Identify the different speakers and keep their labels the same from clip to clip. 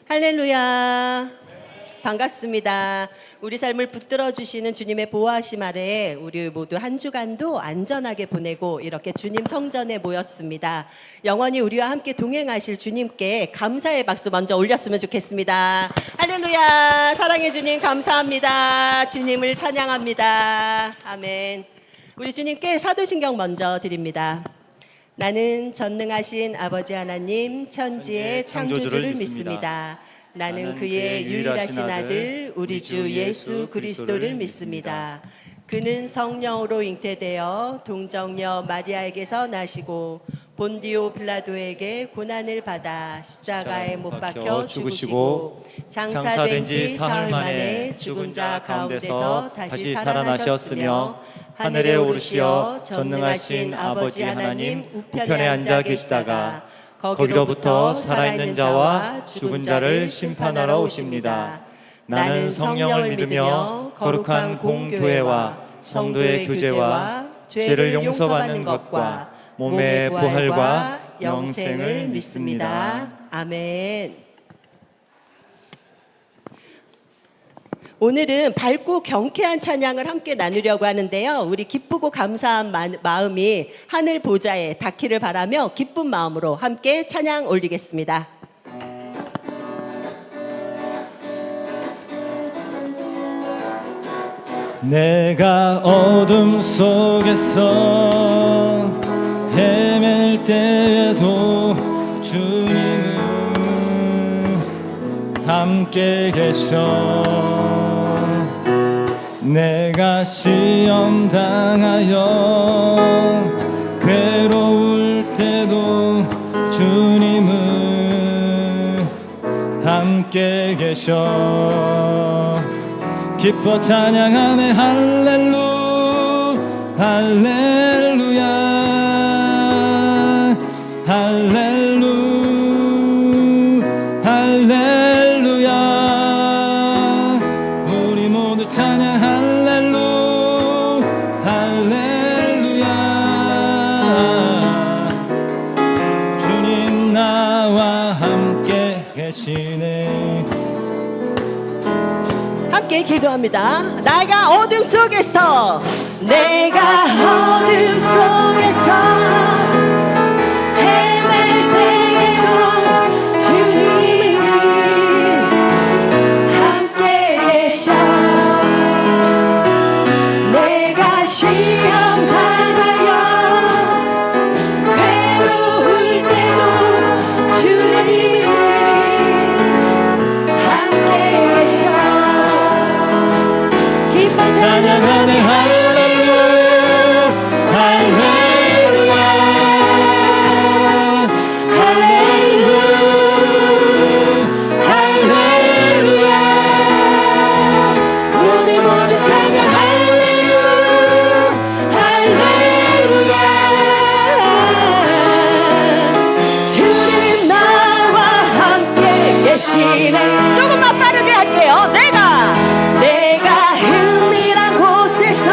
Speaker 1: 할렐루야. 반갑습니다. 우리 삶을 붙들어 주시는 주님의 보호하심 아래 우리 모두 한 주간도 안전하게 보내고 이렇게 주님 성전에 모였습니다. 영원히 우리와 함께 동행하실 주님께 감사의 박수 먼저 올렸으면 좋겠습니다. 할렐루야. 사랑의 주님 감사합니다. 주님을 찬양합니다. 아멘. 우리 주님께 사도신경 먼저 드립니다. 나는 전능하신 아버지 하나님 천지의 창조주를 믿습니다. 나는 그의 유일하신 아들 우리 주 예수 그리스도를 믿습니다. 그는 성령으로 잉태되어 동정녀 마리아에게서 나시고 본디오 빌라도에게 고난을 받아 십자가에 못 박혀 죽으시고 장사된 지 사흘 만에 죽은 자 가운데서 다시 살아나셨으며 하늘에 오르시어 전능하신 아버지 하나님 우편에 앉아 계시다가 거기로부터 살아있는 자와 죽은 자를 심판하러 오십니다. 나는 성령을 믿으며 거룩한 공교회와 성도의 교제와 죄를 용서받는 것과 몸의 부활과 영생을 믿습니다. 아멘. 오늘은 밝고 경쾌한 찬양을 함께 나누려고 하는데요. 우리 기쁘고 감사한 마음이 하늘 보좌에 닿기를 바라며 기쁜 마음으로 함께 찬양 올리겠습니다.
Speaker 2: 내가 어둠 속에서 헤맬 때에도 주님은 함께 계셔. 내가 시험 당하여 괴로울 때도 주님은 함께 계셔. 기뻐 찬양하네 할렐루 할렐루야 할렐루 할렐루야. 우리 모두 찬양 할렐루 할렐루야. 주님 나와 함께 계시네.
Speaker 1: 함께 기도합니다. 내가 어둠 속에서 헤맬 때에도 주님이 함께 계셔. 내가 시험 당하여 괴로울 때도 주님이 함께 계셔. 기뻐
Speaker 2: 찬양하네 할렐루 할렐루야 할렐루 할렐루야.
Speaker 1: 우리 모두 찬양 할렐루 할렐루야. 주님 나와 함께 계시네. 조금만 빠르게 할게요. 내가 은밀한 곳에서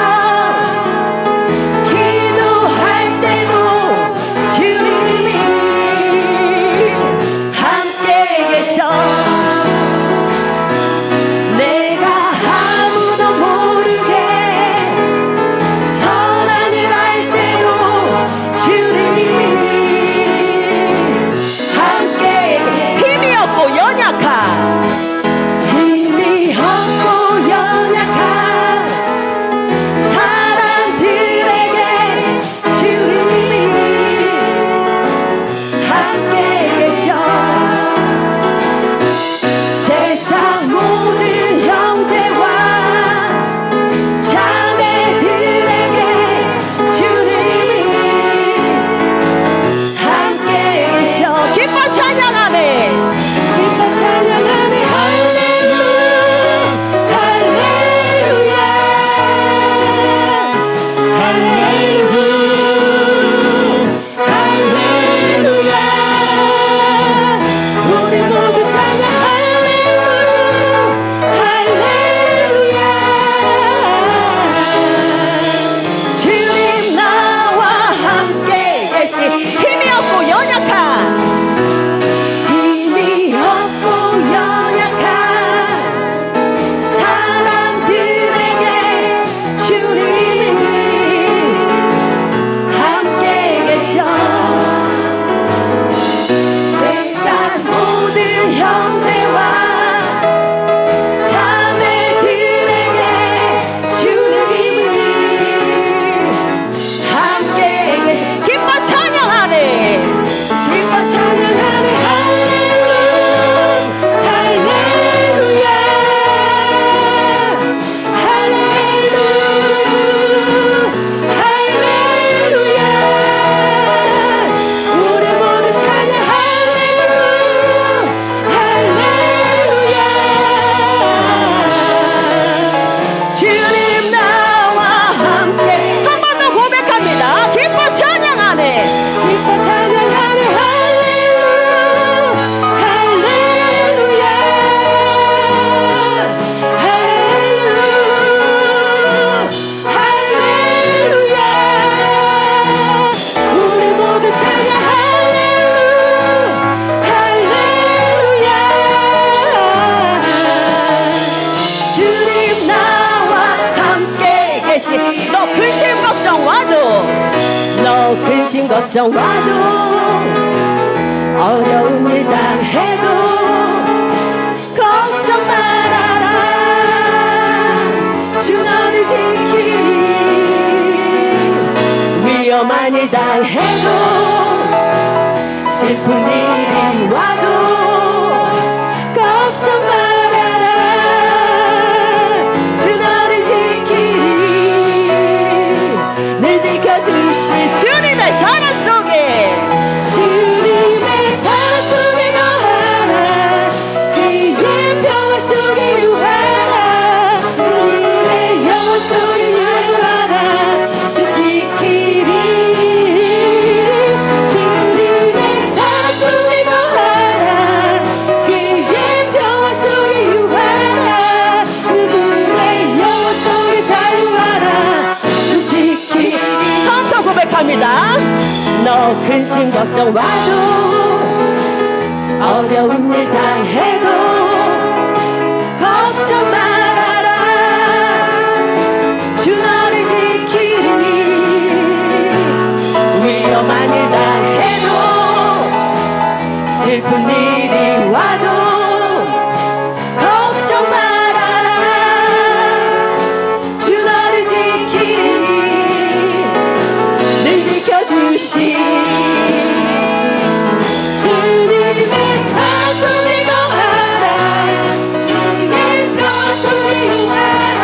Speaker 1: 걱정 와도 어려운 일 당해도 걱정 말아라. 주 너를 지키리. 위험한 일 당해도 슬픈 일이 와도 걱정 말아라. 주 너를 지키리. 늘 지켜주시 주님의 사랑 속에 주님의 사랑 속에 거하라. 그의 평화 속에 유하라. 그의 영원 속에 유하라. 주 지키리. 주님의 사랑 속에 거하라. 그의 평화 속에 유하라. 그분의 영원 속에 자유하라. 주 지키리. 선서 고백합니다. 너 근심 걱정 와도 어려운 일 당해도 걱정 말아라. 주 너를 지키리. 위험한 일 당해도 슬픈 일이 와도 걱정 말아라. 주 너를 지키리. 늘 지켜주시 주님의 사랑 속에 거하라. 그의 평화 속에 유하라.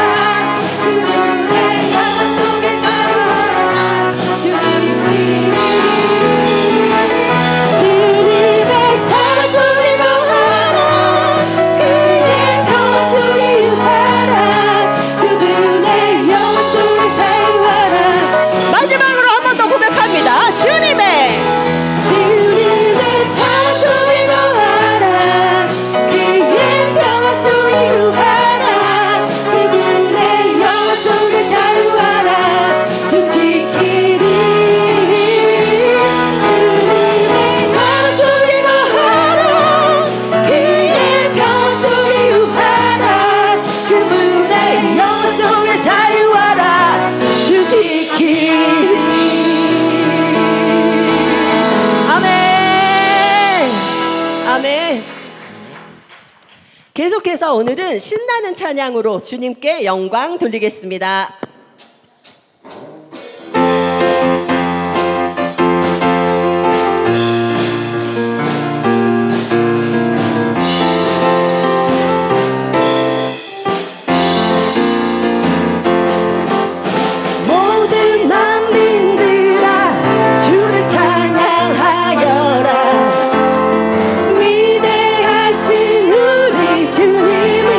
Speaker 1: 그분의 영원 속에 자유하라. 주 지키리. 주님의 사랑 속에 거하라. 그의 평화 속에 유하라. 그분의 영원 속에 자유하라. 마지막으로 한 번 더 고백합니다. 주님의 사랑 속에 거하라. 그의 평화 속에 유하라. 그분의 영원 속에 자유하라. 주 지키리. 주님의 사랑 속에 거하라. 그의 평화 속에 유하라. 그분의 영원 속에 자유하라. 주 지키리. 아멘. 아멘. 계속해서 오늘은 신나는 찬양으로 주님께 영광 돌리겠습니다. 모든 만민들아 주를 찬양하여라. 위대하신 우리 주님을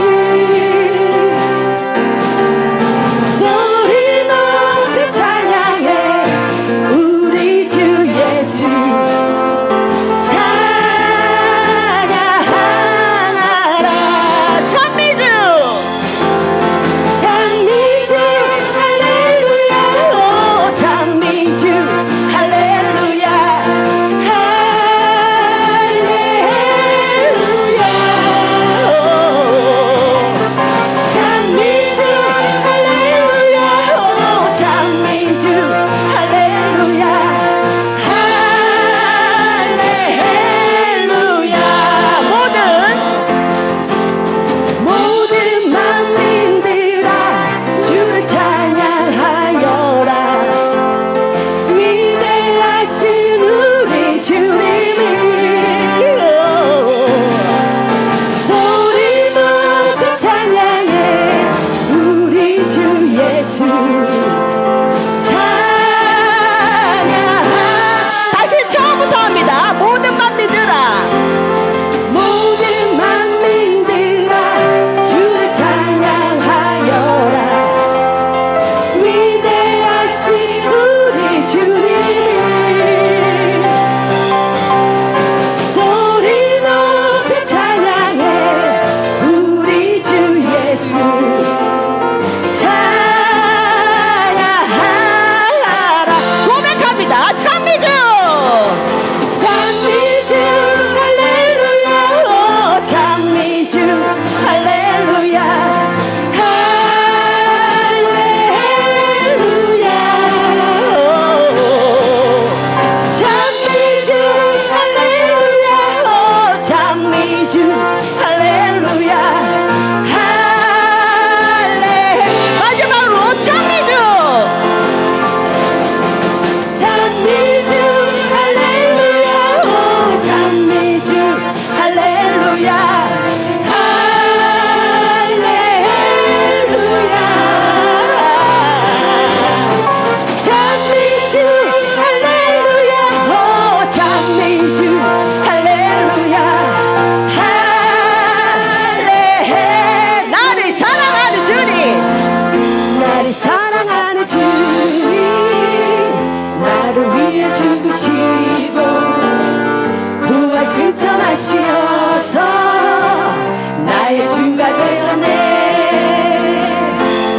Speaker 1: 주가 되셨네.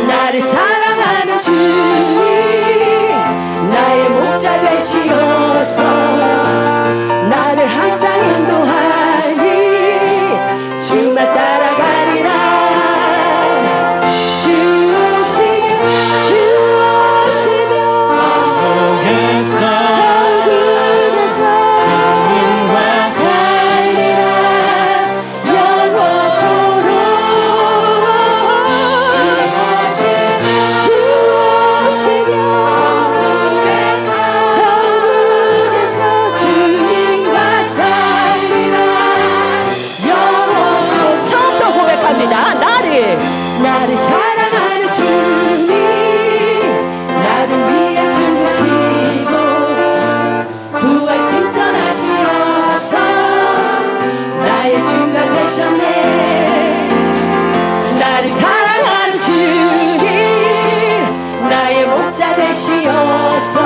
Speaker 1: 나를 사랑하는 주님, 나의 목자 되시어서 나를 항상 인도하니 주만 따라가리라. 주 오시면
Speaker 2: 천국에서 주님과
Speaker 1: 살리라 영원토록. 주 오시면 천국에서 주님과 살리라 영원토록. 처음부터 고백합니다. 나를 사랑하는 주님, 나를 위해 죽으시고 부활 생전하시어서 나의 주가 되셨네. 나를 사랑하는 주님, 나의 목자 되시어서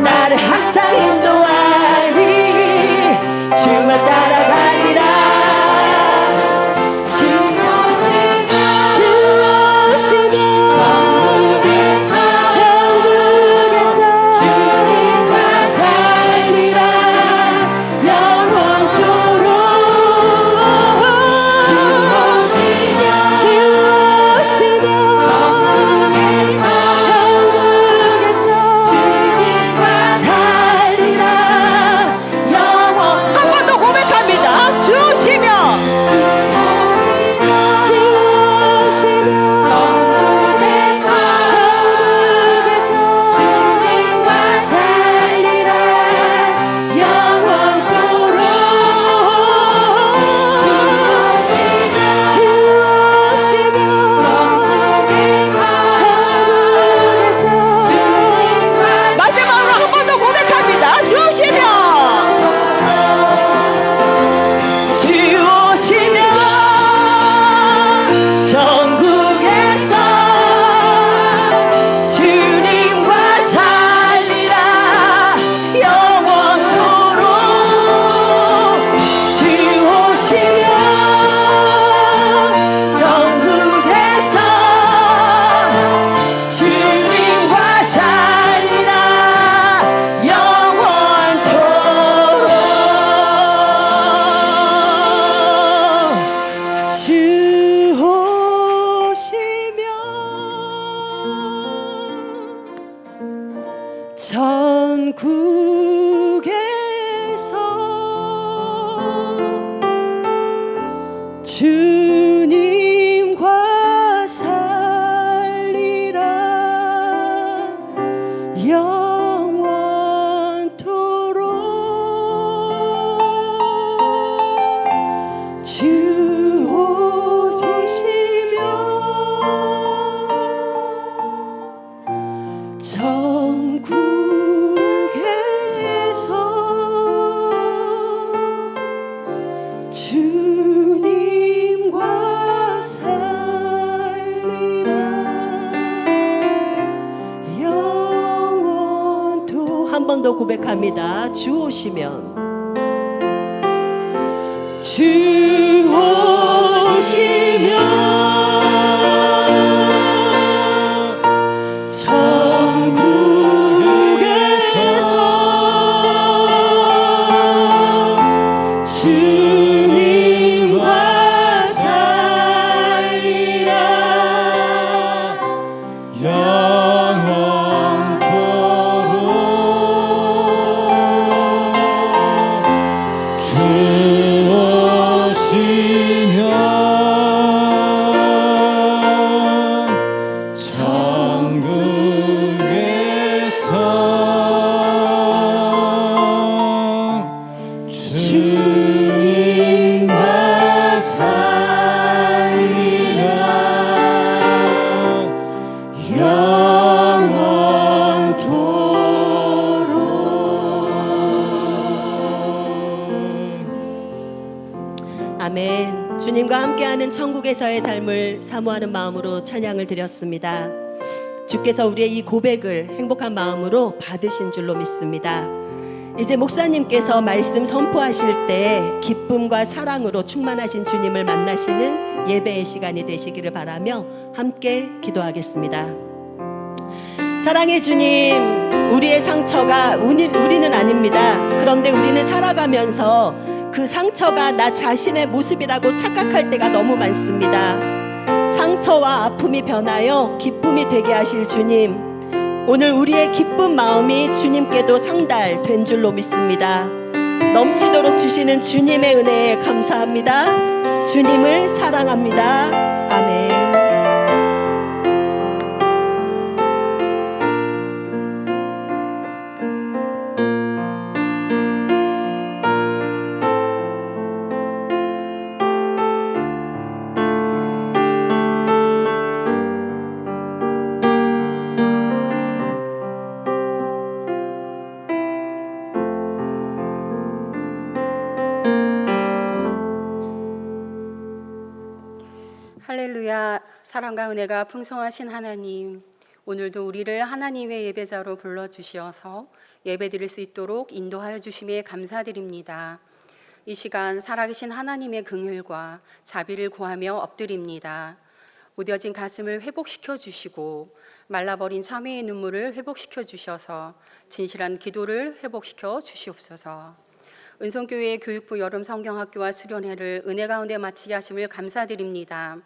Speaker 1: 나를 항상 인도하니 주만 따라가리라. 주 오시면 천국에서 주님과 살리라 영원토록. 주 오시면 천국에서 주님과 살리라 영원. 한 번 더 고백합니다. 주 오시면 천국에서 주님과 살리라 영원토록. 주 오시면 천국에서 주님과. 마지막으로 한 번 더 고백합니다. 주 오시면 천국에서 주님과 살리라 영원토록. 주 오시면 천국에서 주님과 살리라 영원토록. 주 오시면 천국에서 주님과 살리라 영원토록. 주 오시면 천국에서 주님과 살리라 영원토록. 한 번 더 고백합니다. 주 오시면 천국에서 주님과 살리라
Speaker 2: 영원토록. 주 오시면
Speaker 1: 아멘. 주님과 함께하는 천국에서의 삶을 사모하는 마음으로 찬양을 드렸습니다. 주께서 우리의 이 고백을 행복한 마음으로 받으신 줄로 믿습니다. 이제 목사님께서 말씀 선포하실 때 기쁨과 사랑으로 충만하신 주님을 만나시는 예배의 시간이 되시기를 바라며 함께 기도하겠습니다. 사랑의 주님, 우리의 상처가 우리는 아닙니다. 그런데 우리는 살아가면서 그 상처가 나 자신의 모습이라고 착각할 때가 너무 많습니다. 상처와 아픔이 변하여 기쁨이 되게 하실 주님, 오늘 우리의 기쁜 마음이 주님께도 상달된 줄로 믿습니다. 넘치도록 주시는 주님의 은혜에 감사합니다. 주님을 사랑합니다. 아멘.
Speaker 3: 할렐루야. 사랑과 은혜가 풍성하신 하나님, 오늘도 우리를 하나님의 예배자로 불러주시어서 예배드릴 수 있도록 인도하여 주심에 감사드립니다. 이 시간 살아계신 하나님의 긍휼과 자비를 구하며 엎드립니다. 무뎌진 가슴을 회복시켜 주시고 말라버린 참회의 눈물을 회복시켜 주셔서 진실한 기도를 회복시켜 주시옵소서. 은성교회 교육부 여름 성경학교와 수련회를 은혜 가운데 마치게 하심을 감사드립니다.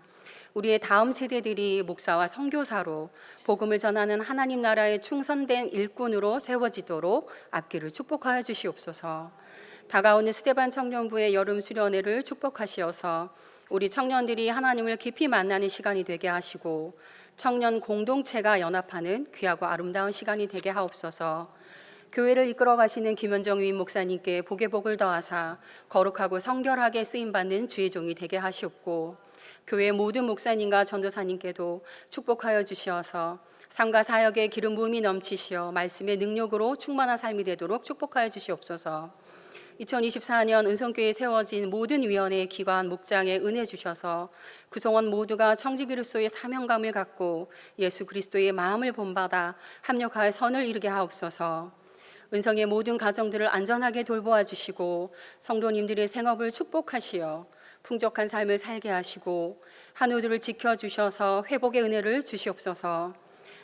Speaker 3: 우리의 다음 세대들이 목사와 선교사로 복음을 전하는 하나님 나라의 충성된 일꾼으로 세워지도록 앞길을 축복하여 주시옵소서. 다가오는 스데반 청년부의 여름 수련회를 축복하시어서 우리 청년들이 하나님을 깊이 만나는 시간이 되게 하시고 청년 공동체가 연합하는 귀하고 아름다운 시간이 되게 하옵소서. 교회를 이끌어 가시는 김현정 위임 목사님께 복의 복을 더하사 거룩하고 성결하게 쓰임받는 주의 종이 되게 하시옵고, 교회 모든 목사님과 전도사님께도 축복하여 주시어서 삶과 사역에 기름 부음이 넘치시어 말씀의 능력으로 충만한 삶이 되도록 축복하여 주시옵소서. 2024년 은성교회에 세워진 모든 위원회, 기관, 목장에 은혜 주셔서 구성원 모두가 청지 그리스도의 사명감을 갖고 예수 그리스도의 마음을 본받아 합력하여 선을 이루게 하옵소서. 은성의 모든 가정들을 안전하게 돌보아 주시고 성도님들의 생업을 축복하시어 풍족한 삶을 살게 하시고 한우들을 지켜주셔서 회복의 은혜를 주시옵소서.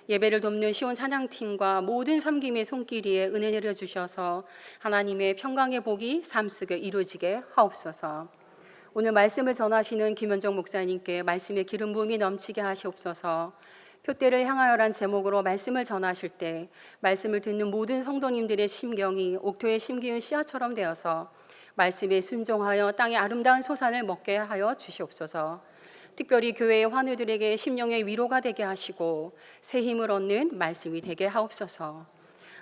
Speaker 3: 예배를 돕는 시온 찬양팀과 모든 섬김의 손길이에 은혜 내려주셔서 하나님의 평강의 복이 삶 속에 이루어지게 하옵소서. 오늘 말씀을 전하시는 김현정 목사님께 말씀의 기름 부음이 넘치게 하시옵소서. 표대를 향하여란 제목으로 말씀을 전하실 때 말씀을 듣는 모든 성도님들의 심경이 옥토에 심기운 씨앗처럼 되어서 말씀에 순종하여 땅의 아름다운 소산을 먹게 하여 주시옵소서. 특별히 교회의 환우들에게 심령의 위로가 되게 하시고 새 힘을 얻는 말씀이 되게 하옵소서.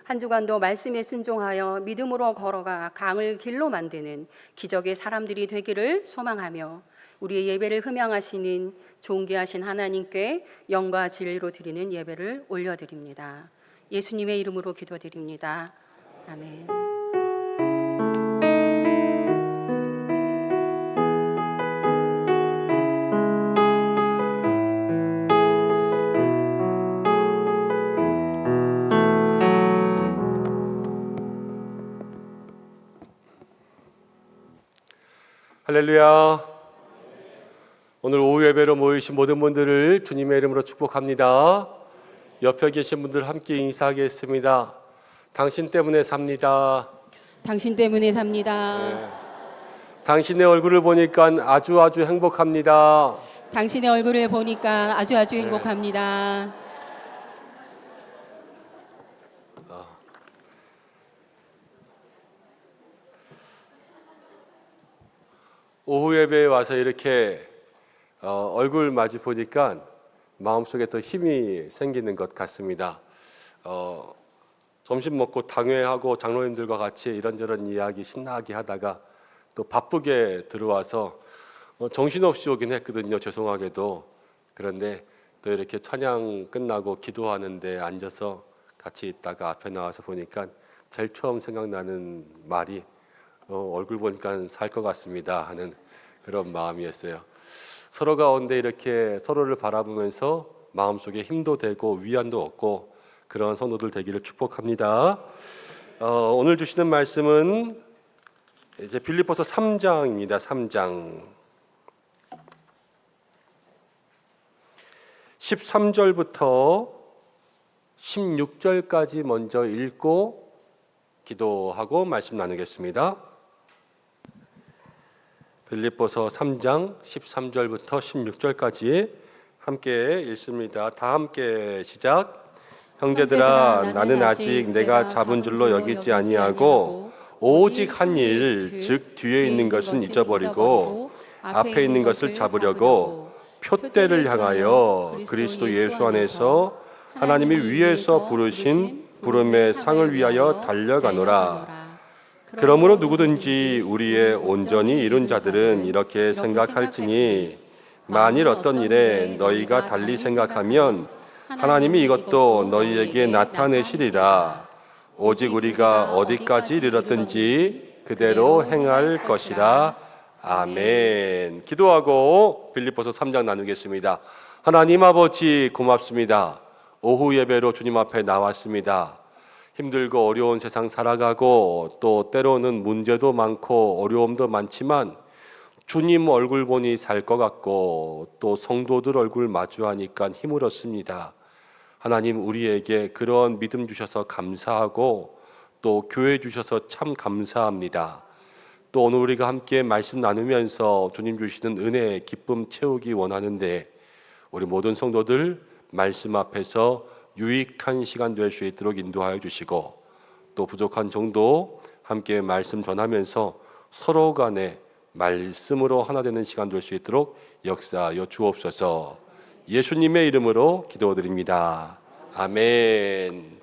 Speaker 3: 한 주간도 말씀에 순종하여 믿음으로 걸어가 강을 길로 만드는 기적의 사람들이 되기를 소망하며 우리의 예배를 흠양하시는 존귀하신 하나님께 영과 진리로 드리는 예배를 올려드립니다. 예수님의 이름으로 기도드립니다. 아멘.
Speaker 4: 할렐루야. 오늘 오후 예배로 모이신 모든 분들을 주님의 이름으로 축복합니다. 옆에 계신 분들 함께 인사하겠습니다. 당신 때문에 삽니다.
Speaker 3: 당신 때문에 삽니다.
Speaker 4: 당신의 얼굴을 보니까 아주 행복합니다.
Speaker 3: 당신의 얼굴을 보니까 아주 행복합니다.
Speaker 4: 오후 예배에 와서 이렇게 얼굴 마주 보니까 마음속에 더 힘이 생기는 것 같습니다. 점심 먹고 당회하고 장로님들과 같이 이런저런 이야기 신나게 하다가 또 바쁘게 들어와서 정신없이 오긴 했거든요. 죄송하게도. 그런데 또 이렇게 찬양 끝나고 기도하는데 앉아서 같이 있다가 앞에 나와서 보니까 제일 처음 생각나는 말이 얼굴 보니까 살 것 같습니다 하는 그런 마음이었어요. 서로 가운데 이렇게 서로를 바라보면서 마음속에 힘도 되고 위안도 얻고 그런 성도들 되기를 축복합니다. 오늘 주시는 말씀은 이제 빌립보서 3장입니다. 3장 13절부터 16절까지 먼저 읽고 기도하고 말씀 나누겠습니다. 빌립보서 3장 13절부터 16절까지 함께 읽습니다. 다 함께 시작. 형제들아, 나는 아직 내가 잡은 줄로 여기지 아니하고 오직 한 일, 즉 뒤에 있는 것은 잊어버리고 앞에 있는 것을 잡으려고 표대를 향하여 그리스도 예수 안에서 하나님이 위에서 부르신 부름의 상을 위하여 달려가노라. 그러므로 누구든지 우리의 온전히 이룬 자들은 이렇게 생각할지니 만일 어떤 일에 너희가 달리 생각하면 하나님이 이것도 너희에게 나타내시리라. 오직 우리가 어디까지 이르렀든지 그대로 행할 것이라. 아멘. 기도하고 빌립보서 3장 나누겠습니다. 하나님 아버지 고맙습니다. 오후 예배로 주님 앞에 나왔습니다. 힘들고 어려운 세상 살아가고 또 때로는 문제도 많고 어려움도 많지만 주님 얼굴 보니 살 것 같고 또 성도들 얼굴 마주하니까 힘을 얻습니다. 하나님 우리에게 그런 믿음 주셔서 감사하고 또 교회 주셔서 참 감사합니다. 또 오늘 우리가 함께 말씀 나누면서 주님 주시는 은혜 기쁨 채우기 원하는데 우리 모든 성도들 말씀 앞에서 유익한 시간 될 수 있도록 인도하여 주시고 또 부족한 정도 함께 말씀 전하면서 서로 간에 말씀으로 하나 되는 시간 될 수 있도록 역사하여 주옵소서. 예수님의 이름으로 기도드립니다. 아멘.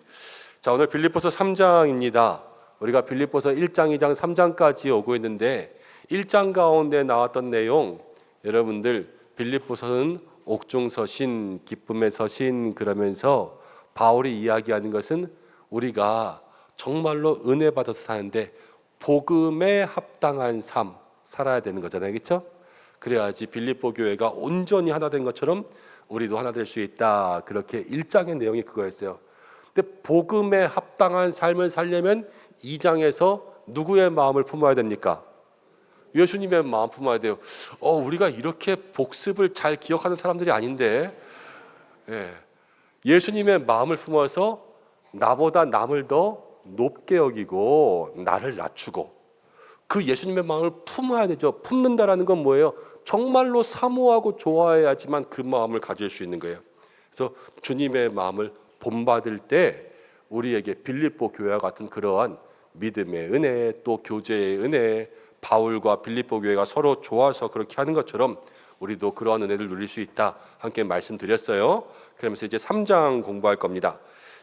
Speaker 4: 자, 오늘 빌립보서 3장입니다. 우리가 빌립보서 1장, 2장, 3장까지 오고 있는데 1장 가운데 나왔던 내용, 여러분들 빌립보서는 옥중서신, 기쁨의 서신 그러면서 바울이 이야기하는 것은 우리가 정말로 은혜 받아서 사는데 복음에 합당한 삶 살아야 되는 거잖아요. 그렇죠? 그래야지 빌립보 교회가 온전히 하나 된 것처럼 우리도 하나 될 수 있다. 그렇게 1장의 내용이 그거였어요. 근데 복음에 합당한 삶을 살려면 2장에서 누구의 마음을 품어야 됩니까? 예수님의 마음 품어야 돼요. 우리가 이렇게 복습을 잘 기억하는 사람들이 아닌데 예수님의 마음을 품어서 나보다 남을 더 높게 여기고 나를 낮추고 그 예수님의 마음을 품어야 되죠. 품는다라는 건 뭐예요? 정말로 사모하고 좋아해야지만 그 마음을 가질 수 있는 거예요. 그래서 주님의 마음을 본받을 때 우리에게 빌립보 교회와 같은 그러한 믿음의 은혜 또 교제의 은혜 바울과 빌립보 교회가 서로 좋아서 그렇게 하는 것처럼 우리도 그러한 은혜를 누릴 수 있다. 함께 말씀드렸어요. 그러면서 이제 3장 공부할 겁니다.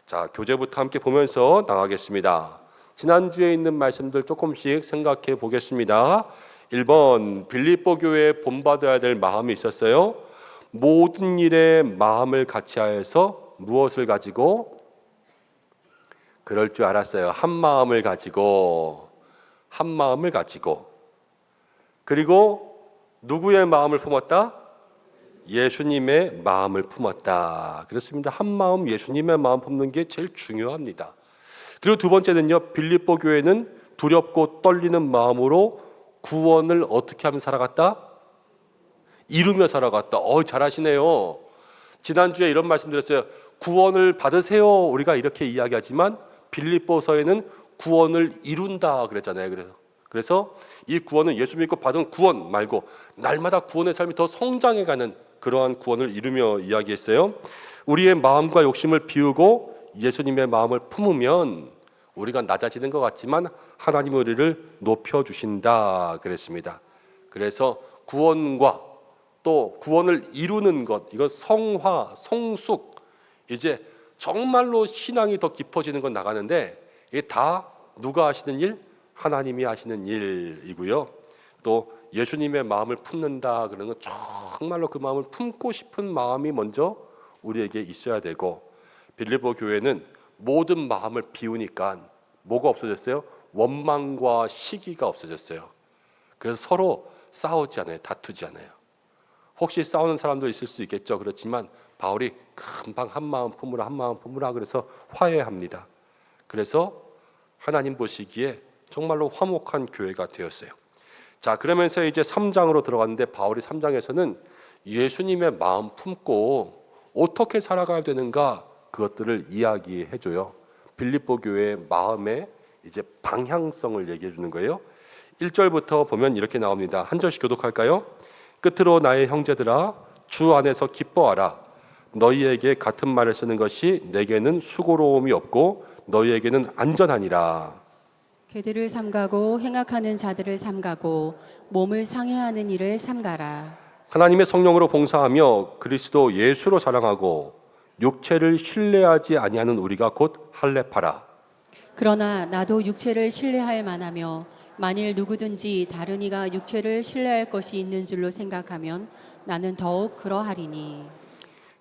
Speaker 4: 자, 교재부터 함께 보면서 나가겠습니다. 지난주에 있는 말씀들 조금씩 생각해 보겠습니다. 1번 빌립보 교회에 본받아야 될 마음이 있었어요. 모든 일에 마음을 같이 하여서 무엇을 가지고? 그럴 줄 알았어요. 한 마음을 가지고 그리고 누구의 마음을 품었다? 예수님의 마음을 품었다. 그렇습니다. 한 마음 예수님의 마음 품는 게 제일 중요합니다. 그리고 두 번째는요. 빌립보 교회는 두렵고 떨리는 마음으로 구원을 어떻게 하면 살아갔다? 이루며 살아갔다. 잘하시네요. 지난주에 이런 말씀 드렸어요. 구원을 받으세요. 우리가 이렇게 이야기하지만 빌립보서에는 구원을 이룬다 그랬잖아요. 그래서 이 구원은 예수 믿고 받은 구원 말고 날마다 구원의 삶이 더 성장해가는 그러한 구원을 이루며 이야기했어요. 우리의 마음과 욕심을 비우고 예수님의 마음을 품으면 우리가 낮아지는 것 같지만 하나님 우리를 높여주신다 그랬습니다. 그래서 구원과 또 구원을 이루는 것, 이거 성화, 성숙, 이제 정말로 신앙이 더 깊어지는 건 나가는데 이게 다 누가 하시는 일? 하나님이 하시는 일이고요. 또 예수님의 마음을 품는다 그러는 건 정말로 그 마음을 품고 싶은 마음이 먼저 우리에게 있어야 되고 빌립보 교회는 모든 마음을 비우니까 뭐가 없어졌어요? 원망과 시기가 없어졌어요. 그래서 서로 싸우지 않아요. 다투지 않아요. 혹시 싸우는 사람도 있을 수 있겠죠. 그렇지만 바울이 금방 한 마음 품으라 그래서 화해합니다. 그래서 하나님 보시기에 정말로 화목한 교회가 되었어요. 자, 그러면서 이제 3장으로 들어갔는데 바울이 3장에서는 예수님의 마음 품고 어떻게 살아가야 되는가 그것들을 이야기해 줘요. 빌립보 교회의 마음의 이제 방향성을 얘기해 주는 거예요. 1절부터 보면 이렇게 나옵니다. 한 절씩 교독할까요? 끝으로 나의 형제들아 주 안에서 기뻐하라. 너희에게 같은 말을 쓰는 것이 내게는 수고로움이 없고 너희에게는 안전하니라.
Speaker 3: 개들을 삼가고 행악하는 자들을 삼가고 몸을 상해하는 일을 삼가라.
Speaker 4: 하나님의 성령으로 봉사하며 그리스도 예수로 자랑하고 육체를 신뢰하지 아니하는 우리가 곧 할례파라.
Speaker 3: 그러나 나도 육체를 신뢰할 만하며 만일 누구든지 다른 이가 육체를 신뢰할 것이 있는 줄로 생각하면 나는 더욱 그러하리니.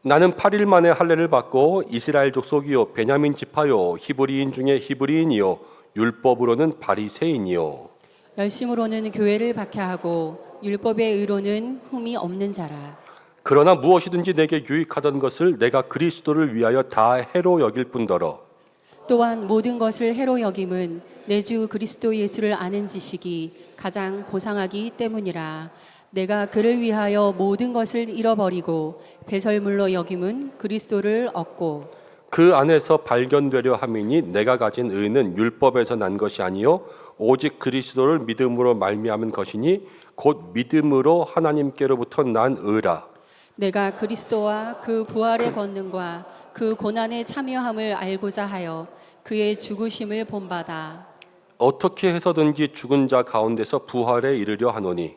Speaker 4: 나는 8일 만에 할례를 받고 이스라엘 족속이요 베냐민 지파요 히브리인 중에 히브리인이요 율법으로는 바리새인이요.
Speaker 3: 열심으로는 교회를 박해하고 율법의 의로는 흠이 없는 자라.
Speaker 4: 그러나 무엇이든지 내게 유익하던 것을 내가 그리스도를 위하여 다 해로 여길 뿐더러
Speaker 3: 또한 모든 것을 해로 여김은 내 주 그리스도 예수를 아는 지식이 가장 고상하기 때문이라. 내가 그를 위하여 모든 것을 잃어버리고 배설물로 여김은 그리스도를 얻고
Speaker 4: 그 안에서 발견되려 함이니 내가 가진 의는 율법에서 난 것이 아니요 오직 그리스도를 믿음으로 말미암은 것이니 곧 믿음으로 하나님께로부터 난 의라.
Speaker 3: 내가 그리스도와 그 부활의 권능과 그 고난에 참여함을 알고자 하여 그의 죽으심을 본받아
Speaker 4: 어떻게 해서든지 죽은 자 가운데서 부활에 이르려 하노니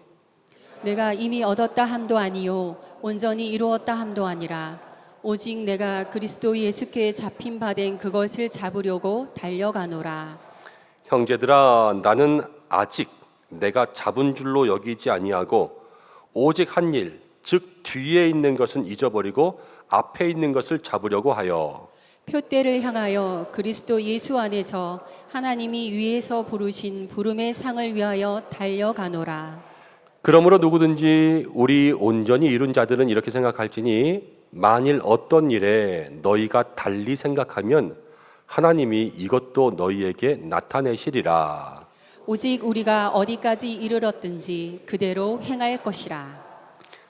Speaker 3: 내가 이미 얻었다 함도 아니요 온전히 이루었다 함도 아니라 오직 내가 그리스도 예수께 잡힌 바 된 그것을 잡으려고 달려가노라.
Speaker 4: 형제들아 나는 아직 내가 잡은 줄로 여기지 아니하고 오직 한 일 즉 뒤에 있는 것은 잊어버리고 앞에 있는 것을 잡으려고 하여
Speaker 3: 표대를 향하여 그리스도 예수 안에서 하나님이 위에서 부르신 부름의 상을 위하여 달려가노라.
Speaker 4: 그러므로 누구든지 우리 온전히 이룬 자들은 이렇게 생각할지니 만일 어떤 일에 너희가 달리 생각하면 하나님이 이것도 너희에게 나타내시리라.
Speaker 3: 오직 우리가 어디까지 이르렀든지 그대로 행할 것이라.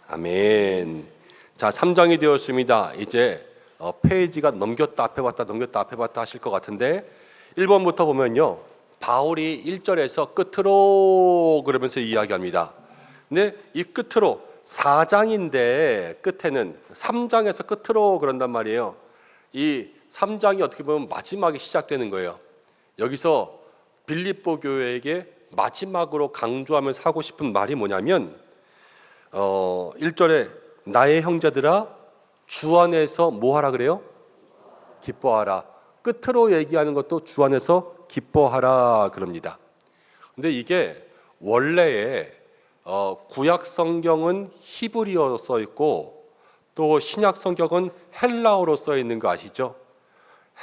Speaker 4: 아멘. 자, 3장이 되었습니다. 이제 페이지가 넘겼다 앞에 봤다 넘겼다 앞에 봤다 하실 것 같은데 1번부터 보면요. 바울이 1절에서 끝으로 그러면서 이야기합니다. 근데 이 끝으로 4장인데 끝에는 3장에서 끝으로 그런단 말이에요. 이 3장이 어떻게 보면 마지막에 시작되는 거예요. 여기서 빌립보 교회에게 마지막으로 강조하면서 하고 싶은 말이 뭐냐면 1절에 나의 형제들아 주 안에서 뭐 하라 그래요? 기뻐하라. 끝으로 얘기하는 것도 주 안에서 기뻐하라 그럽니다. 근데 이게 원래의 구약 성경은 히브리어로 써 있고 또 신약 성경은 헬라어로 써 있는 거 아시죠?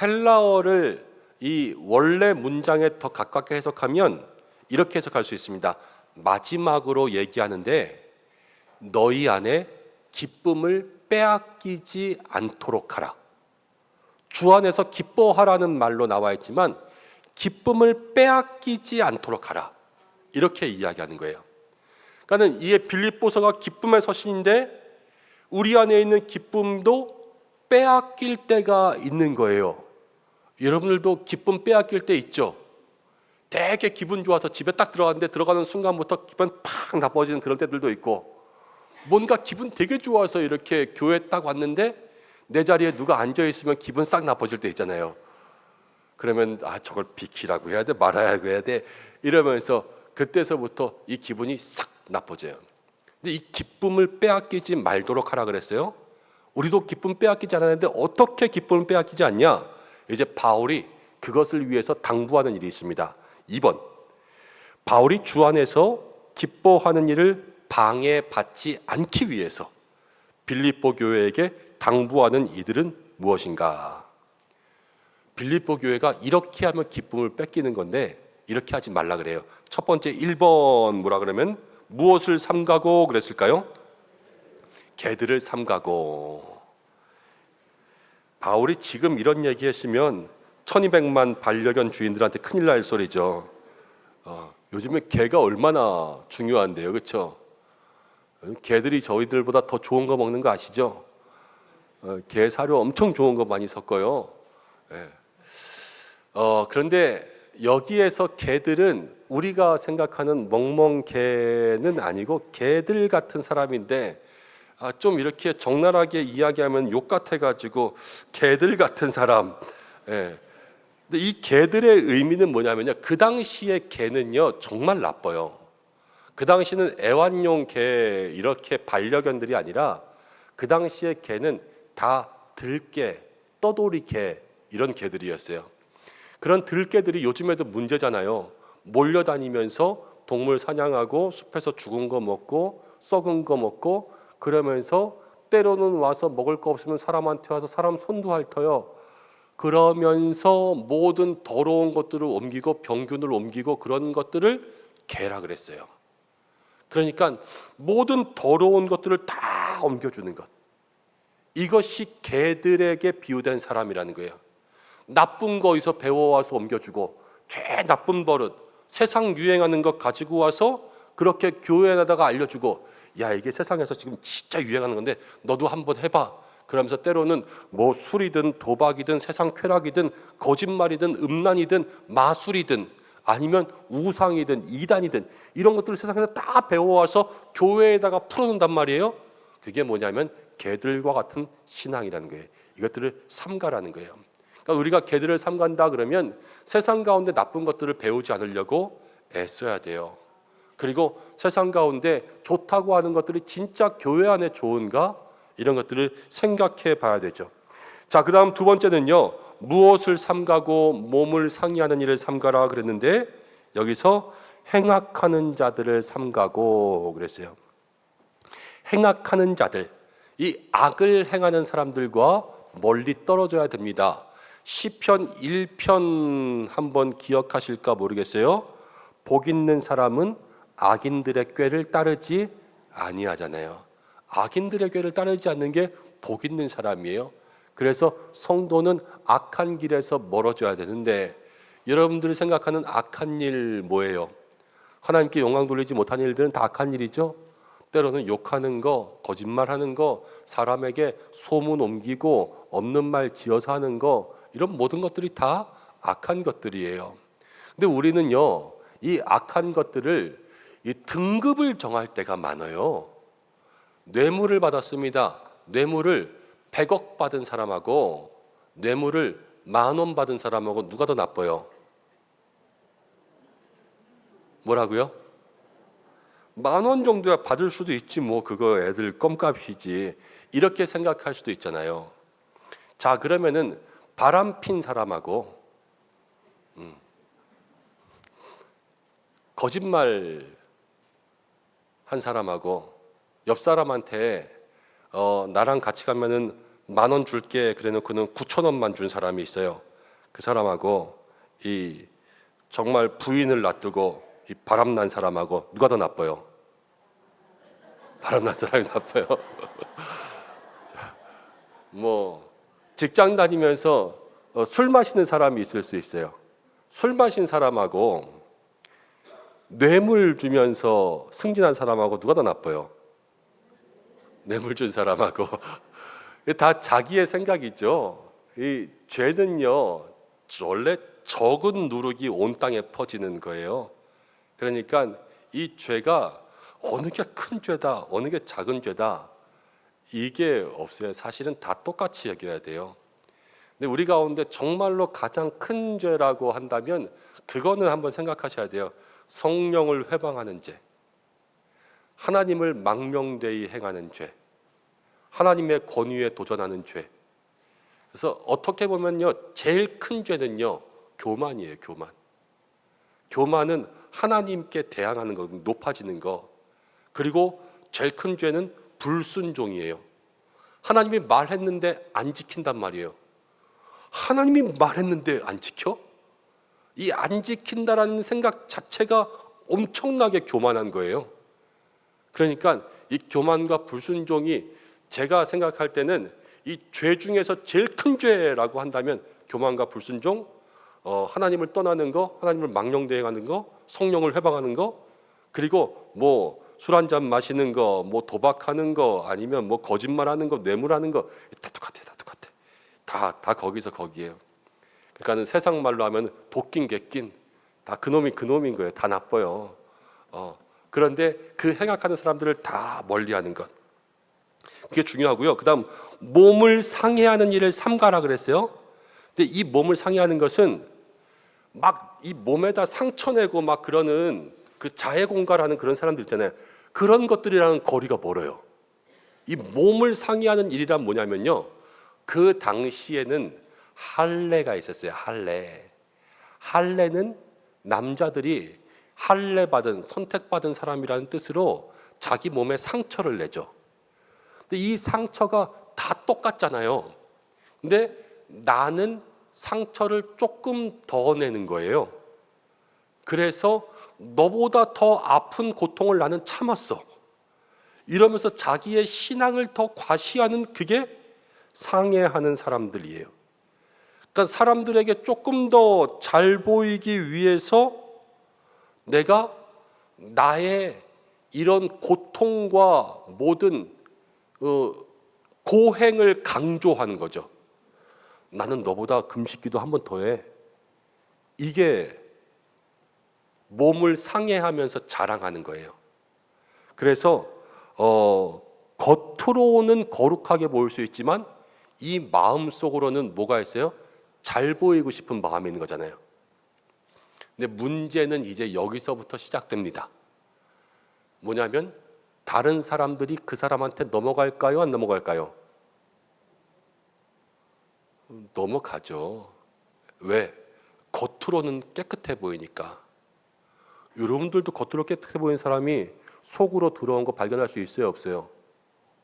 Speaker 4: 헬라어를 이 원래 문장에 더 가깝게 해석하면 이렇게 해석할 수 있습니다. 마지막으로 얘기하는데 너희 안에 기쁨을 빼앗기지 않도록 하라. 주 안에서 기뻐하라는 말로 나와 있지만 기쁨을 빼앗기지 않도록 하라. 이렇게 이야기하는 거예요. 그러니까 이게 빌립보서가 기쁨의 서신인데 우리 안에 있는 기쁨도 빼앗길 때가 있는 거예요. 여러분들도 기쁨 빼앗길 때 있죠? 되게 기분 좋아서 집에 딱 들어갔는데 들어가는 순간부터 기분 팍 나빠지는 그런 때들도 있고 뭔가 기분 되게 좋아서 이렇게 교회 딱 왔는데 내 자리에 누가 앉아있으면 기분 싹 나빠질 때 있잖아요. 그러면 저걸 비키라고 해야 돼 말아야고 해야 돼 이러면서 그때서부터 이 기분이 싹 나빠져요. 근데 이 기쁨을 빼앗기지 말도록 하라 그랬어요. 우리도 기쁨 빼앗기지 않았는데 어떻게 기쁨을 빼앗기지 않냐? 이제 바울이 그것을 위해서 당부하는 일이 있습니다. 2번 바울이 주 안에서 기뻐하는 일을 방해받지 않기 위해서 빌립보 교회에게 당부하는 이들은 무엇인가? 빌립보 교회가 이렇게 하면 기쁨을 뺏기는 건데 이렇게 하지 말라 그래요. 첫 번째 1번 뭐라 그러면 무엇을 삼가고 그랬을까요? 개들을 삼가고. 바울이 지금 이런 얘기했으면 1200만 반려견 주인들한테 큰일 날 소리죠. 요즘에 개가 얼마나 중요한데요, 그렇죠? 개들이 저희들보다 더 좋은 거 먹는 거 아시죠? 개 사료 엄청 좋은 거 많이 섞어요. 예. 그런데 여기에서 개들은 우리가 생각하는 멍멍 개는 아니고 개들 같은 사람인데 좀 이렇게 적나라하게 이야기하면 욕 같아가지고 개들 같은 사람. 예. 근데 이 개들의 의미는 뭐냐면요, 그 당시의 개는요 정말 나빠요. 그 당시는 애완용 개 이렇게 반려견들이 아니라 그 당시의 개는 다 들개, 떠돌이 개 이런 개들이었어요. 그런 들개들이 요즘에도 문제잖아요. 몰려다니면서 동물 사냥하고 숲에서 죽은 거 먹고 썩은 거 먹고 그러면서 때로는 와서 먹을 거 없으면 사람한테 와서 사람 손도 핥아요. 그러면서 모든 더러운 것들을 옮기고 병균을 옮기고 그런 것들을 개라 그랬어요. 그러니까 모든 더러운 것들을 다 옮겨주는 것. 이것이 개들에게 비유된 사람이라는 거예요. 나쁜 거에서 배워와서 옮겨주고 죄 나쁜 버릇 세상 유행하는 것 가지고 와서 그렇게 교회에다가 알려주고 야 이게 세상에서 지금 진짜 유행하는 건데 너도 한번 해봐. 그러면서 때로는 뭐 술이든 도박이든 세상 쾌락이든 거짓말이든 음란이든 마술이든 아니면 우상이든 이단이든 이런 것들을 세상에서 다 배워와서 교회에다가 풀어놓는단 말이에요. 그게 뭐냐면 개들과 같은 신앙이라는 거예요. 이것들을 삼가라는 거예요. 그러니까 우리가 개들을 삼간다 그러면 세상 가운데 나쁜 것들을 배우지 않으려고 애써야 돼요. 그리고 세상 가운데 좋다고 하는 것들이 진짜 교회 안에 좋은가? 이런 것들을 생각해 봐야 되죠. 자, 그 다음 두 번째는요, 무엇을 삼가고 몸을 상의하는 일을 삼가라 그랬는데 여기서 행악하는 자들을 삼가고 그랬어요. 행악하는 자들, 이 악을 행하는 사람들과 멀리 떨어져야 됩니다. 시편 1편 한번 기억하실까 모르겠어요. 복 있는 사람은 악인들의 꾀를 따르지 아니하잖아요. 악인들의 꾀를 따르지 않는 게 복 있는 사람이에요. 그래서 성도는 악한 길에서 멀어져야 되는데 여러분들이 생각하는 악한 일 뭐예요? 하나님께 영광 돌리지 못하는 일들은 다 악한 일이죠. 때로는 욕하는 거, 거짓말하는 거, 사람에게 소문 옮기고 없는 말 지어서 하는 거, 이런 모든 것들이 다 악한 것들이에요. 근데 우리는요, 이 악한 것들을 이 등급을 정할 때가 많아요. 뇌물을 받았습니다. 뇌물을 100억 받은 사람하고 뇌물을 10,000원 받은 사람하고 누가 더 나빠요? 뭐라고요? 10,000원 정도야 받을 수도 있지 뭐 그거 애들 껌값이지 이렇게 생각할 수도 있잖아요. 자, 그러면은 바람핀 사람하고 거짓말 한 사람하고 옆 사람한테 나랑 같이 가면은 10,000원 줄게 그래놓고는 9,000원만 준 사람이 있어요. 그 사람하고 이 정말 부인을 놔두고 이 바람난 사람하고 누가 더 나빠요? 바람난 사람이 나빠요. 뭐 직장 다니면서 술 마시는 사람이 있을 수 있어요. 술 마신 사람하고 뇌물 주면서 승진한 사람하고 누가 더 나빠요? 뇌물 준 사람하고. 다 자기의 생각이죠. 이 죄는요 원래 적은 누룩이 온 땅에 퍼지는 거예요. 그러니까 이 죄가 어느 게 큰 죄다, 어느 게 작은 죄다 이게 없어요. 사실은 다 똑같이 여겨야 돼요. 근데 우리 가운데 정말로 가장 큰 죄라고 한다면 그거는 한번 생각하셔야 돼요. 성령을 회방하는 죄, 하나님을 망명되이 행하는 죄, 하나님의 권위에 도전하는 죄. 그래서 어떻게 보면요 제일 큰 죄는요 교만이에요. 교만. 교만은 하나님께 대항하는 거, 높아지는 거. 그리고 제일 큰 죄는 불순종이에요. 하나님이 말했는데 안 지킨단 말이에요. 하나님이 말했는데 안 지켜? 이 안 지킨다라는 생각 자체가 엄청나게 교만한 거예요. 그러니까 이 교만과 불순종이 제가 생각할 때는 이 죄 중에서 제일 큰 죄라고 한다면 교만과 불순종, 하나님을 떠나는 거, 하나님을 망령대행하는 거, 성령을 회방하는 거, 그리고 뭐 술 한잔 마시는 거, 뭐 도박하는 거, 아니면 뭐 거짓말하는 거, 뇌물하는 거, 다 똑같아, 다 똑같아. 다 거기서 거기에요. 그러니까는 세상 말로 하면 도낀 개낀 다 그놈인 거예요. 다 나빠요. 그런데 그 행악하는 사람들을 다 멀리하는 것, 그게 중요하고요. 그다음 몸을 상해하는 일을 삼가라 그랬어요. 근데 이 몸을 상해하는 것은 막 이 몸에다 상처 내고 막 그러는 그 자해 공갈하는 그런 사람들 있잖아요. 그런 것들이랑은 거리가 멀어요. 이 몸을 상해하는 일이란 뭐냐면요, 그 당시에는 할례가 있었어요. 할례는 남자들이 할례 받은, 선택받은 사람이라는 뜻으로 자기 몸에 상처를 내죠. 근데 이 상처가 다 똑같잖아요. 근데 나는 상처를 조금 더 내는 거예요. 그래서 너보다 더 아픈 고통을 나는 참았어. 이러면서 자기의 신앙을 더 과시하는, 그게 상해하는 사람들이에요. 그러니까 사람들에게 조금 더 잘 보이기 위해서 내가 나의 이런 고통과 모든 고행을 강조하는 거죠. 나는 너보다 금식기도 한 번 더 해. 이게 몸을 상해하면서 자랑하는 거예요. 그래서 겉으로는 거룩하게 보일 수 있지만 이 마음 속으로는 뭐가 있어요? 잘 보이고 싶은 마음이 있는 거잖아요. 근데 문제는 이제 여기서부터 시작됩니다. 뭐냐면 다른 사람들이 그 사람한테 넘어갈까요? 안 넘어갈까요? 넘어가죠. 왜? 겉으로는 깨끗해 보이니까. 여러분들도 겉으로 깨끗해 보이는 사람이 속으로 들어온 거 발견할 수 있어요? 없어요?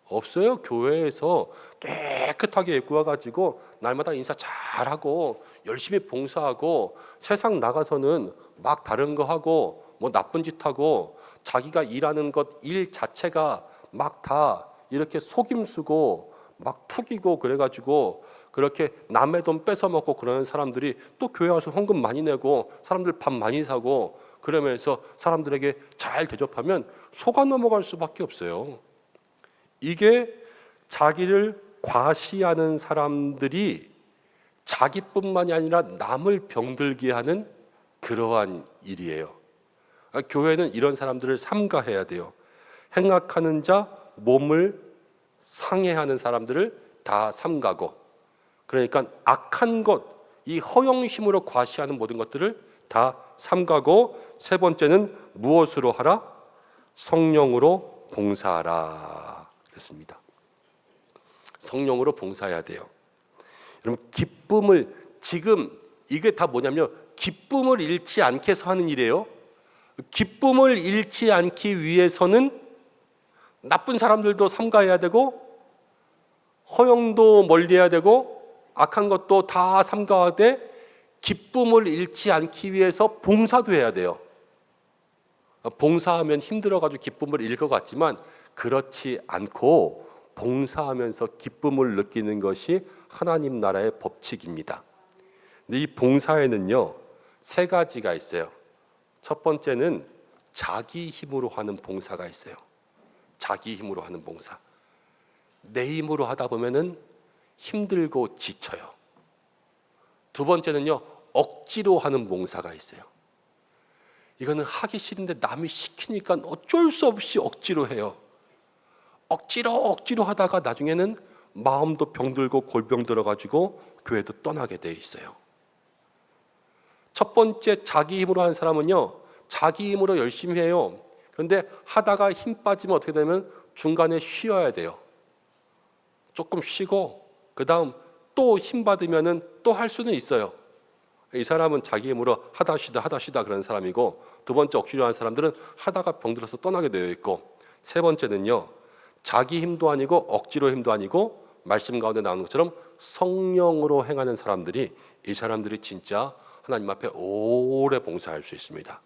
Speaker 4: 없어요. 교회에서 깨끗하게 입고 와가지고 날마다 인사 잘하고 열심히 봉사하고 세상 나가서는 막 다른 거 하고 뭐 나쁜 짓 하고 자기가 일하는 것 일 자체가 막 다 이렇게 속임수고 막 투기고 그래가지고 그렇게 남의 돈 뺏어 먹고 그러는 사람들이 또 교회 와서 헌금 많이 내고 사람들 밥 많이 사고 그러면서 사람들에게 잘 대접하면 속아 넘어갈 수밖에 없어요. 이게 자기를 과시하는 사람들이 자기뿐만이 아니라 남을 병들게 하는 그러한 일이에요. 교회는 이런 사람들을 삼가해야 돼요. 행악하는 자, 몸을 상해하는 사람들을 다 삼가고, 그러니까 악한 것, 이 허영심으로 과시하는 모든 것들을 다 삼가고, 세 번째는 무엇으로 하라? 성령으로 봉사하라 그랬습니다. 성령으로 봉사해야 돼요. 여러분, 기쁨을, 지금 이게 다 뭐냐면 기쁨을 잃지 않게 해서 하는 일이에요. 기쁨을 잃지 않기 위해서는 나쁜 사람들도 삼가해야 되고 허영도 멀리해야 되고 악한 것도 다 삼가하되 기쁨을 잃지 않기 위해서 봉사도 해야 돼요. 봉사하면 힘들어가지고 기쁨을 잃을 것 같지만 그렇지 않고 봉사하면서 기쁨을 느끼는 것이 하나님 나라의 법칙입니다. 근데 이 봉사에는요, 세 가지가 있어요. 첫 번째는 자기 힘으로 하는 봉사가 있어요. 자기 힘으로 하는 봉사. 내 힘으로 하다 보면은 힘들고 지쳐요. 두 번째는요, 억지로 하는 봉사가 있어요. 이거는 하기 싫은데 남이 시키니까 어쩔 수 없이 억지로 해요. 억지로 하다가 나중에는 마음도 병들고 골병 들어가지고 교회도 떠나게 돼 있어요. 첫 번째 자기 힘으로 하는 사람은요, 자기 힘으로 열심히 해요. 그런데 하다가 힘 빠지면 어떻게 되면 중간에 쉬어야 돼요. 조금 쉬고 그 다음 또 힘 받으면은 또 할 수는 있어요. 이 사람은 자기 힘으로 하다 쉬다 그런 사람이고, 두 번째 억지로 하는 사람들은 하다가 병들어서 떠나게 되어 있고, 세 번째는요, 자기 힘도 아니고 억지로 힘도 아니고 말씀 가운데 나오는 것처럼 성령으로 행하는 사람들이, 이 사람들이 진짜 하나님 앞에 오래 봉사할 수 있습니다.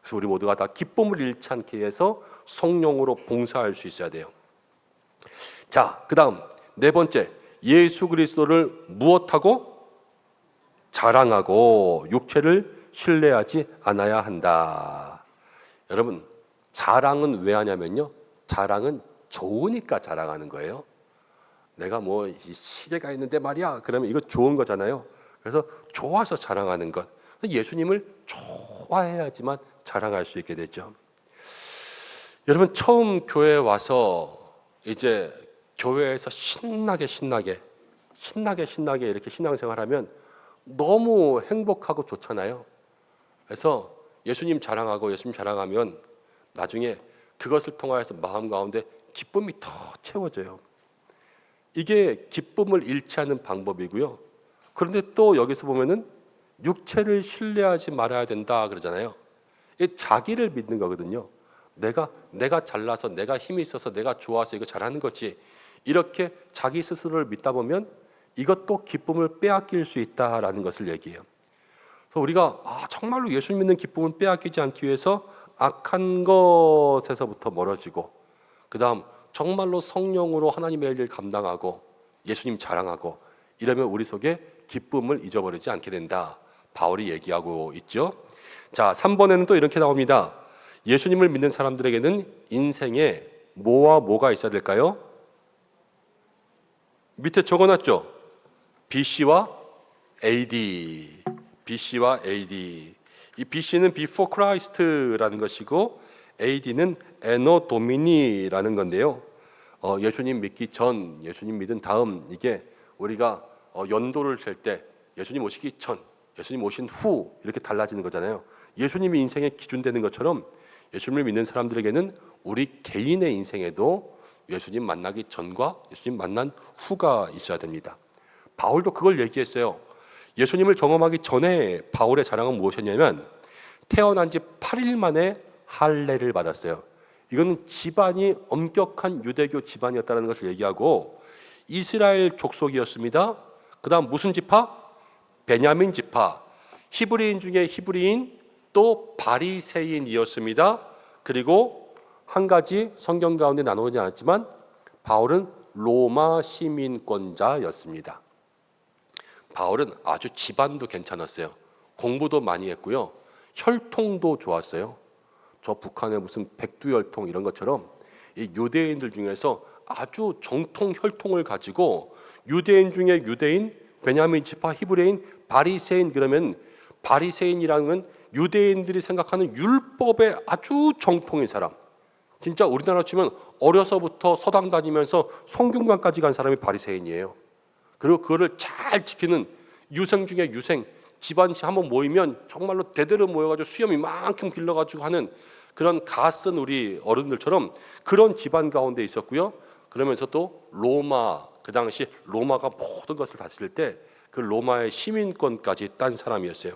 Speaker 4: 그래서 우리 모두가 다 기쁨을 잃지 않게 해서 성령으로 봉사할 수 있어야 돼요. 자, 그 다음 네 번째, 예수 그리스도를 무엇하고? 자랑하고 육체를 신뢰하지 않아야 한다. 여러분, 자랑은 왜 하냐면요, 자랑은 좋으니까 자랑하는 거예요. 내가 뭐 시계가 있는데 말이야, 그러면 이거 좋은 거잖아요. 그래서 좋아서 자랑하는 것. 예수님을 좋아해야지만 자랑할 수 있게 되죠. 여러분, 처음 교회에 와서 이제 교회에서 신나게 이렇게 신앙생활하면 너무 행복하고 좋잖아요. 그래서 예수님 자랑하면 나중에 그것을 통하여서 마음 가운데 기쁨이 더 채워져요. 이게 기쁨을 잃지 않는 방법이고요. 그런데 또 여기서 보면은 육체를 신뢰하지 말아야 된다 그러잖아요. 이게 자기를 믿는 거거든요. 내가 잘나서, 내가 힘이 있어서, 내가 좋아서 이거 잘하는 거지. 이렇게 자기 스스로를 믿다 보면 이것도 기쁨을 빼앗길 수 있다라는 것을 얘기해요. 그래서 우리가 정말로 예수 믿는 기쁨을 빼앗기지 않기 위해서 악한 것에서부터 멀어지고, 그 다음 정말로 성령으로 하나님의 일을 감당하고 예수님 자랑하고 이러면 우리 속에 기쁨을 잊어버리지 않게 된다. 바울이 얘기하고 있죠. 자, 3번에는 또 이렇게 나옵니다. 예수님을 믿는 사람들에게는 인생에 뭐와 뭐가 있어야 될까요? 밑에 적어놨죠. BC와 AD. BC와 AD. 이 BC는 Before Christ라는 것이고 AD는 Anno Domini라는 건데요. 예수님 믿기 전, 예수님 믿은 다음, 이게 우리가 연도를 셀 때 예수님 오시기 전, 예수님 오신 후 이렇게 달라지는 거잖아요. 예수님이 인생의 기준 되는 것처럼 예수님을 믿는 사람들에게는 우리 개인의 인생에도 예수님 만나기 전과 예수님 만난 후가 있어야 됩니다. 바울도 그걸 얘기했어요. 예수님을 경험하기 전에 바울의 자랑은 무엇이었냐면 태어난 지 8일 만에 할례를 받았어요. 이건 집안이 엄격한 유대교 집안이었다는 것을 얘기하고 이스라엘 족속이었습니다. 그 다음 무슨 지파? 베냐민 지파. 히브리인 중에 히브리인, 또 바리새인이었습니다. 그리고 한 가지 성경 가운데 나누지 않았지만 바울은 로마 시민권자였습니다. 바울은 아주 집안도 괜찮았어요. 공부도 많이 했고요. 혈통도 좋았어요. 저 북한의 무슨 백두혈통 이런 것처럼 이 유대인들 중에서 아주 정통 혈통을 가지고 유대인 중에 유대인, 베냐민 지파, 히브리인, 바리새인. 그러면 바리새인이라는 유대인들이 생각하는 율법에 아주 정통인 사람. 진짜 우리나라 치면 어려서부터 서당 다니면서 성균관까지 간 사람이 바리새인이에요. 그리고 그거를 잘 지키는 유생 중에 유생, 집안이 한번 모이면 정말로 대대로 모여가지고 수염 이만큼 길러가지고 하는 그런 가쓴 우리 어른들처럼 그런 집안 가운데 있었고요. 그러면서 또 로마, 그 당시 로마가 모든 것을 다스릴 때 그 로마의 시민권까지 딴 사람이었어요.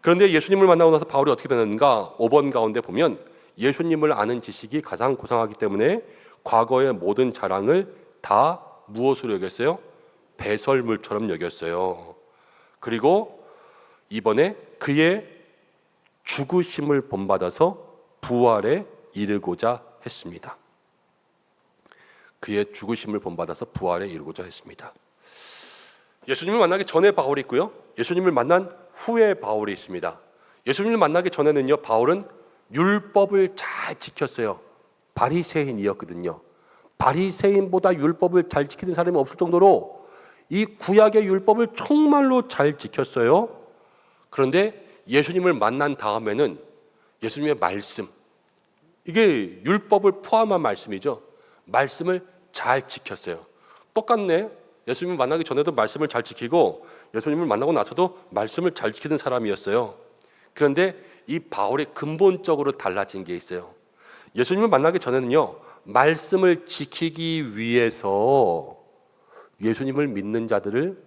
Speaker 4: 그런데 예수님을 만나고 나서 바울이 어떻게 되는가? 5번 가운데 보면 예수님을 아는 지식이 가장 고상하기 때문에 과거의 모든 자랑을 다 무엇으로 여겼어요? 배설물처럼 여겼어요. 그리고 이번에 그의 죽으심을 본받아서 부활에 이르고자 했습니다. 그의 죽으심을 본받아서 부활에 이르고자 했습니다. 예수님을 만나기 전에 바울이 있고요. 예수님을 만난 후에 바울이 있습니다. 예수님을 만나기 전에는요, 바울은 율법을 잘 지켰어요. 바리새인이었거든요. 바리새인보다 율법을 잘 지키는 사람이 없을 정도로 이 구약의 율법을 정말로 잘 지켰어요. 그런데 예수님을 만난 다음에는 예수님의 말씀, 이게 율법을 포함한 말씀이죠. 말씀을 잘 지켰어요. 똑같네. 예수님을 만나기 전에도 말씀을 잘 지키고 예수님을 만나고 나서도 말씀을 잘 지키는 사람이었어요. 그런데 이 바울이 근본적으로 달라진 게 있어요. 예수님을 만나기 전에는요, 말씀을 지키기 위해서 예수님을 믿는 자들을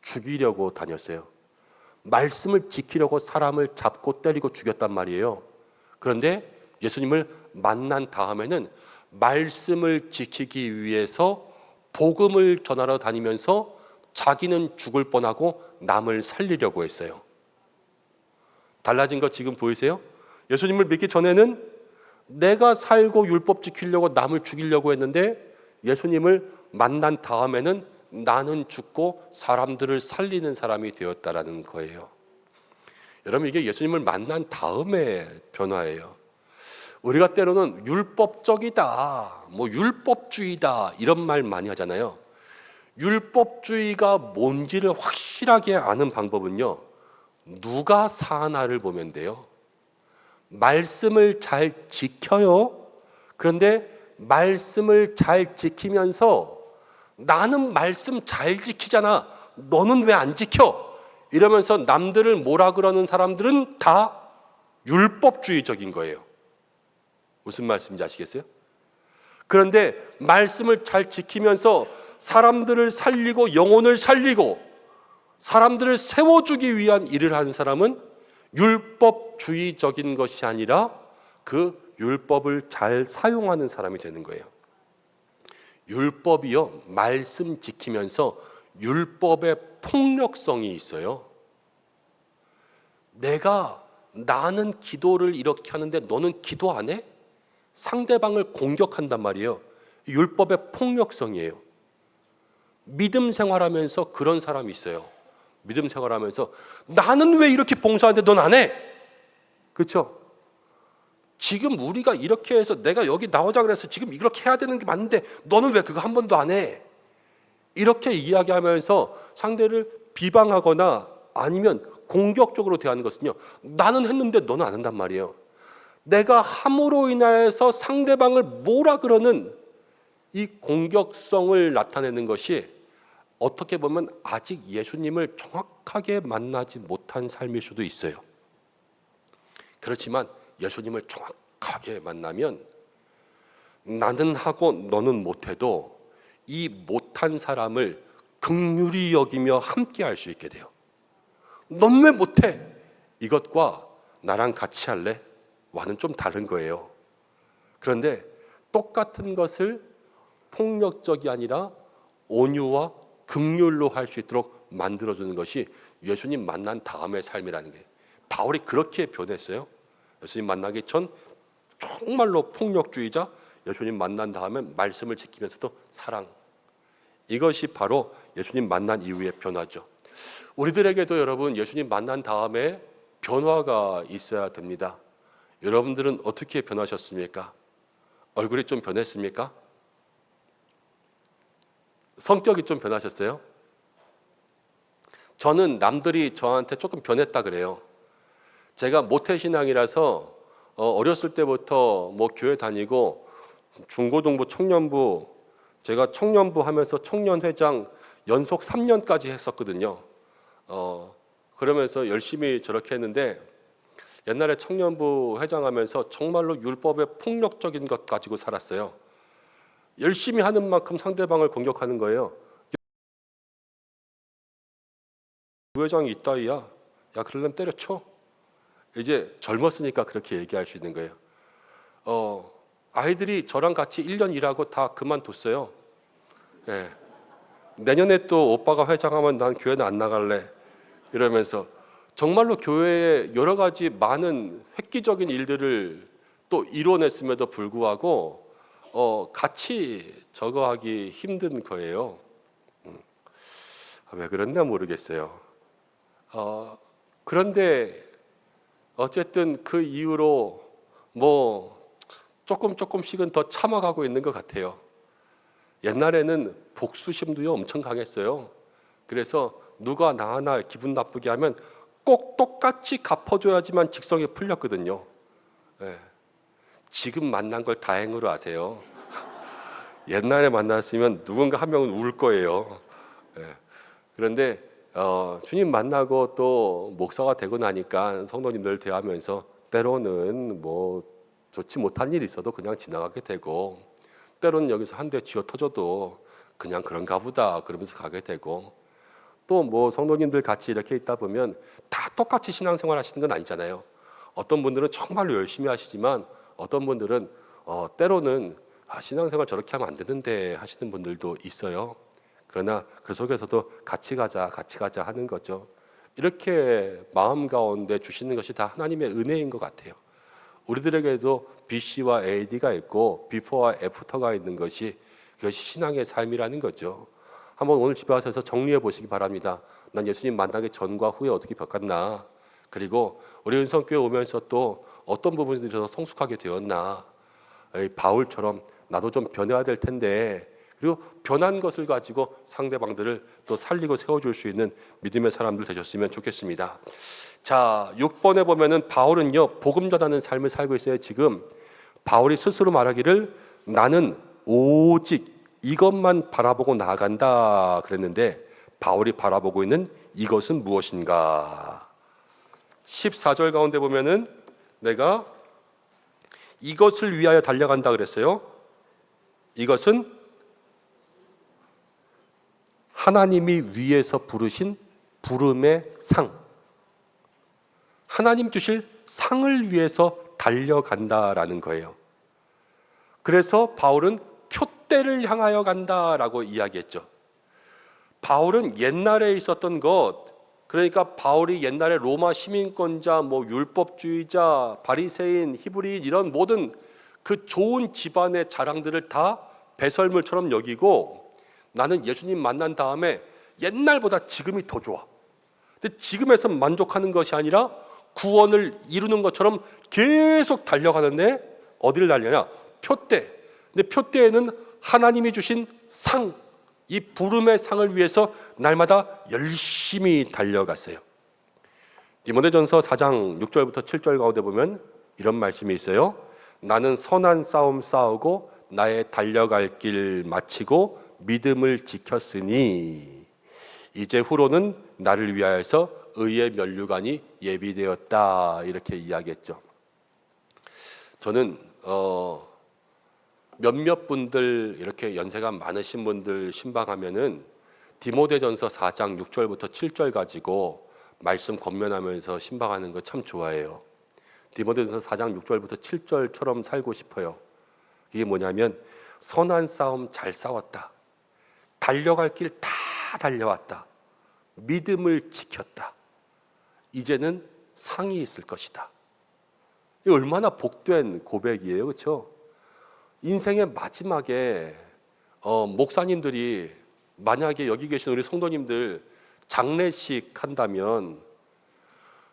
Speaker 4: 죽이려고 다녔어요. 말씀을 지키려고 사람을 잡고 때리고 죽였단 말이에요. 그런데 예수님을 만난 다음에는 말씀을 지키기 위해서 복음을 전하러 다니면서 자기는 죽을 뻔하고 남을 살리려고 했어요. 달라진 거 지금 보이세요? 예수님을 믿기 전에는 내가 살고 율법 지키려고 남을 죽이려고 했는데 예수님을 만난 다음에는 나는 죽고 사람들을 살리는 사람이 되었다라는 거예요. 여러분, 이게 예수님을 만난 다음의 변화예요. 우리가 때로는 율법적이다, 뭐 율법주의다 이런 말 많이 하잖아요. 율법주의가 뭔지를 확실하게 아는 방법은요, 누가 사나를 보면 돼요. 말씀을 잘 지켜요. 그런데 말씀을 잘 지키면서 나는 말씀 잘 지키잖아, 너는 왜 안 지켜? 이러면서 남들을 뭐라 그러는 사람들은 다 율법주의적인 거예요. 무슨 말씀인지 아시겠어요? 그런데 말씀을 잘 지키면서 사람들을 살리고 영혼을 살리고 사람들을 세워주기 위한 일을 하는 사람은 율법주의적인 것이 아니라 그 율법을 잘 사용하는 사람이 되는 거예요. 율법이요, 말씀 지키면서 율법의 폭력성이 있어요. 나는 기도를 이렇게 하는데 너는 기도 안 해? 상대방을 공격한단 말이에요. 율법의 폭력성이에요. 믿음 생활하면서 그런 사람이 있어요. 믿음 생활하면서 나는 왜 이렇게 봉사하는데 넌 안 해? 그렇죠? 지금 우리가 이렇게 해서 내가 여기 나오자 그래서 지금 이렇게 해야 되는 게 맞는데 너는 왜 그거 한 번도 안 해? 이렇게 이야기하면서 상대를 비방하거나 아니면 공격적으로 대하는 것은요, 나는 했는데 너는 안 한단 말이에요. 내가 함으로 인하여서 상대방을 뭐라 그러는 이 공격성을 나타내는 것이 어떻게 보면 아직 예수님을 정확하게 만나지 못한 삶일 수도 있어요. 그렇지만 예수님을 정확하게 만나면 나는 하고 너는 못해도 이 못한 사람을 긍휼히 여기며 함께 할 수 있게 돼요. 넌 왜 못해? 이것과 나랑 같이 할래? 와는 좀 다른 거예요. 그런데 똑같은 것을 폭력적이 아니라 온유와 긍휼로 할 수 있도록 만들어주는 것이 예수님 만난 다음의 삶이라는 게, 바울이 그렇게 변했어요. 예수님 만나기 전 정말로 폭력주의자, 예수님 만난 다음에 말씀을 지키면서도 사랑, 이것이 바로 예수님 만난 이후의 변화죠. 우리들에게도 여러분, 예수님 만난 다음에 변화가 있어야 됩니다. 여러분들은 어떻게 변하셨습니까? 얼굴이 좀 변했습니까? 성격이 좀 변하셨어요? 저는 남들이 저한테 조금 변했다 그래요. 제가 모태신앙이라서 어렸을 때부터 뭐 교회 다니고 중고등부 청년부, 제가 청년부 하면서 청년회장 연속 3년까지 했었거든요. 그러면서 열심히 저렇게 했는데 옛날에 청년부 회장하면서 정말로 율법의 폭력적인 것 가지고 살았어요. 열심히 하는 만큼 상대방을 공격하는 거예요. 부회장이 이따위야, 야 그러려면 때려쳐. 이제 젊었으니까 그렇게 얘기할 수 있는 거예요. 아이들이 저랑 같이 1년 일하고 다 그만뒀어요. 예. 내년에 또 오빠가 회장하면 난 교회는 안 나갈래 이러면서 정말로 교회에 여러 가지 많은 획기적인 일들을 또 이뤄냈음에도 불구하고 같이 저거하기 힘든 거예요. 왜 그랬나 모르겠어요. 그런데 어쨌든 그 이후로 뭐 조금씩은 더 참아가고 있는 것 같아요. 옛날에는 복수심도요 엄청 강했어요. 그래서 누가 나 하나 기분 나쁘게 하면 꼭 똑같이 갚아줘야지만 직성이 풀렸거든요. 예. 지금 만난 걸 다행으로 아세요. 옛날에 만났으면 누군가 한 명은 울 거예요. 예. 그런데 주님 만나고 또 목사가 되고 나니까 성도님들 대하면서 때로는 뭐 좋지 못한 일이 있어도 그냥 지나가게 되고, 때로는 여기서 한 대 쥐어 터져도 그냥 그런가 보다 그러면서 가게 되고, 또 뭐 성도님들 같이 이렇게 있다 보면 다 똑같이 신앙생활 하시는 건 아니잖아요. 어떤 분들은 정말로 열심히 하시지만 어떤 분들은 때로는 신앙생활 저렇게 하면 안 되는데 하시는 분들도 있어요. 그러나 그 속에서도 같이 가자 하는 거죠. 이렇게 마음 가운데 주시는 것이 다 하나님의 은혜인 것 같아요. 우리들에게도 BC와 AD가 있고 비포와 애프터가 있는 것이, 그것이 신앙의 삶이라는 거죠. 한번 오늘 집에 와서 정리해 보시기 바랍니다. 난 예수님 만나기 전과 후에 어떻게 바뀌었나? 그리고 우리 은성교회 오면서 또 어떤 부분들이 더 성숙하게 되었나? 바울처럼 나도 좀 변해야 될 텐데, 그리고 변한 것을 가지고 상대방들을 또 살리고 세워줄 수 있는 믿음의 사람들 되셨으면 좋겠습니다. 자, 6번에 보면은 바울은요, 복음 전하는 삶을 살고 있어요. 지금 바울이 스스로 말하기를 나는 오직 이것만 바라보고 나아간다 그랬는데, 바울이 바라보고 있는 이것은 무엇인가? 14절 가운데 보면은 내가 이것을 위하여 달려간다 그랬어요. 이것은 하나님이 위에서 부르신 부름의 상, 하나님 주실 상을 위해서 달려간다라는 거예요. 그래서 바울은 표대를 향하여 간다라고 이야기했죠. 바울은 옛날에 있었던 것, 그러니까 바울이 옛날에 로마 시민권자, 율법주의자, 바리새인, 히브리인 이런 모든 그 좋은 집안의 자랑들을 다 배설물처럼 여기고, 나는 예수님 만난 다음에 옛날보다 지금이 더 좋아. 근데 지금에서 만족하는 것이 아니라 구원을 이루는 것처럼 계속 달려가는데, 어디를 달려냐? 표대. 근데 표대에는 하나님이 주신 상, 이 부름의 상을 위해서 날마다 열심히 달려갔어요. 디모데전서 4장 6절부터 7절 가운데 보면 이런 말씀이 있어요. 나는 선한 싸움 싸우고 나의 달려갈 길 마치고 믿음을 지켰으니 이제 후로는 나를 위하여서 의의 면류관이 예비되었다, 이렇게 이야기했죠. 저는 몇몇 분들, 이렇게 연세가 많으신 분들 신방하면은 디모데전서 4장 6절부터 7절 가지고 말씀 권면하면서 신방하는 거 참 좋아해요. 디모데전서 4장 6절부터 7절처럼 살고 싶어요. 이게 뭐냐면 선한 싸움 잘 싸웠다, 달려갈 길 다 달려왔다, 믿음을 지켰다, 이제는 상이 있을 것이다. 이게 얼마나 복된 고백이에요, 그렇죠? 인생의 마지막에 목사님들이 만약에 여기 계신 우리 성도님들 장례식 한다면,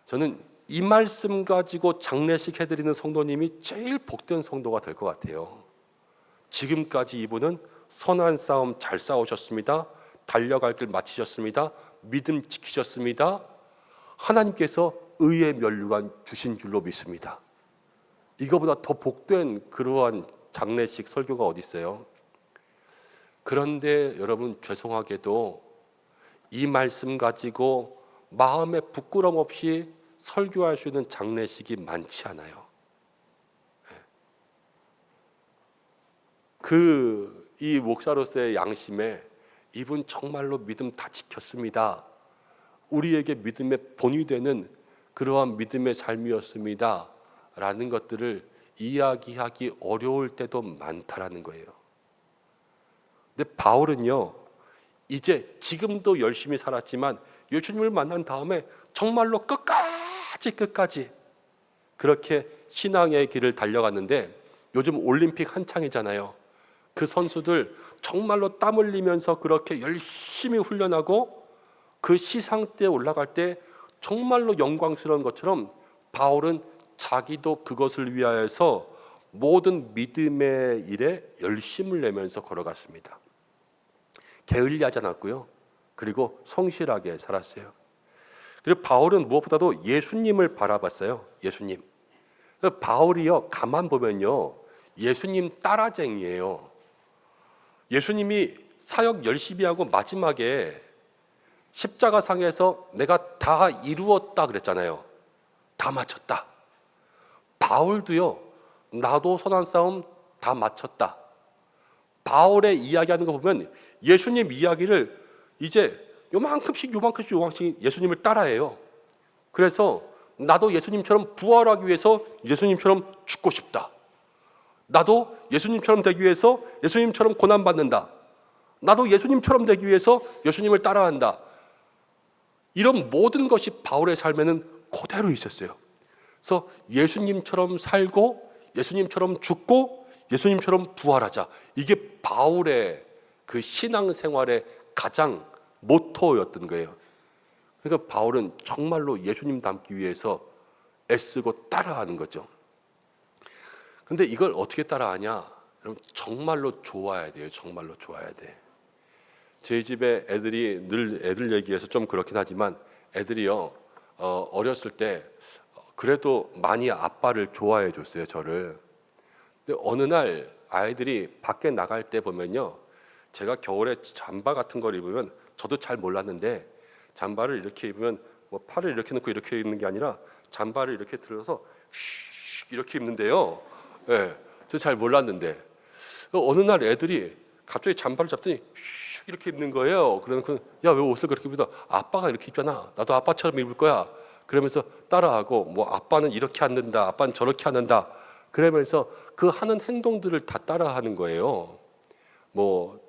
Speaker 4: 저는 이 말씀 가지고 장례식 해드리는 성도님이 제일 복된 성도가 될 것 같아요. 지금까지 이분은 선한 싸움 잘 싸우셨습니다, 달려갈 길 마치셨습니다, 믿음 지키셨습니다, 하나님께서 의의 면류관 주신 줄로 믿습니다. 이거보다 더 복된 그러한 장례식 설교가 어디 있어요? 그런데 여러분, 죄송하게도 이 말씀 가지고 마음에 부끄럼 없이 설교할 수 있는 장례식이 많지 않아요. 이 목사로서의 양심에 이분 정말로 믿음 다 지켰습니다, 우리에게 믿음의 본이 되는 그러한 믿음의 삶이었습니다 라는 것들을 이야기하기 어려울 때도 많다라는 거예요. 근데 바울은요, 이제 지금도 열심히 살았지만 예수님을 만난 다음에 정말로 끝까지 그렇게 신앙의 길을 달려갔는데, 요즘 올림픽 한창이잖아요. 그 선수들 정말로 땀 흘리면서 그렇게 열심히 훈련하고 그 시상대에 올라갈 때 정말로 영광스러운 것처럼 바울은 자기도 그것을 위하여서 모든 믿음의 일에 열심을 내면서 걸어갔습니다. 게을리하지 않았고요. 그리고 성실하게 살았어요. 그리고 바울은 무엇보다도 예수님을 바라봤어요. 예수님. 바울이요, 가만 보면요, 예수님 따라쟁이에요. 예수님이 사역 열심히 하고 마지막에 십자가상에서 내가 다 이루었다 그랬잖아요. 다 마쳤다. 바울도요, 나도 선한 싸움 다 마쳤다. 바울의 이야기하는 거 보면 예수님 이야기를 이제 요만큼씩 예수님을 따라해요. 그래서 나도 예수님처럼 부활하기 위해서 예수님처럼 죽고 싶다. 나도 예수님처럼 되기 위해서 예수님처럼 고난받는다. 나도 예수님처럼 되기 위해서 예수님을 따라한다. 이런 모든 것이 바울의 삶에는 그대로 있었어요. 그래서 예수님처럼 살고 예수님처럼 죽고 예수님처럼 부활하자. 이게 바울의 그 신앙생활의 가장 모토였던 거예요. 그러니까 바울은 정말로 예수님 닮기 위해서 애쓰고 따라하는 거죠. 근데 이걸 어떻게 따라하냐? 그럼 정말로 좋아야 돼요. 정말로 좋아야 돼. 저희 집에 애들이 늘 애들 얘기해서 좀 그렇긴 하지만 애들이요 어렸을 때 그래도 많이 아빠를 좋아해 줬어요. 저를. 근데 어느 날 아이들이 밖에 나갈 때 보면요, 제가 겨울에 잠바 같은 걸 입으면 저도 잘 몰랐는데 잠바를 이렇게 입으면 뭐 팔을 이렇게 놓고 이렇게 입는 게 아니라 잠바를 이렇게 들어서 이렇게 입는데요. 예, 저 잘 몰랐는데 어느 날 애들이 갑자기 잠바를 잡더니 이렇게 입는 거예요. 그러면 야, 왜 옷을 그렇게 입어? 아빠가 이렇게 입잖아. 나도 아빠처럼 입을 거야. 그러면서 따라하고 뭐 아빠는 이렇게 앉는다. 아빠는 저렇게 앉는다. 그러면서 그 하는 행동들을 다 따라하는 거예요. 뭐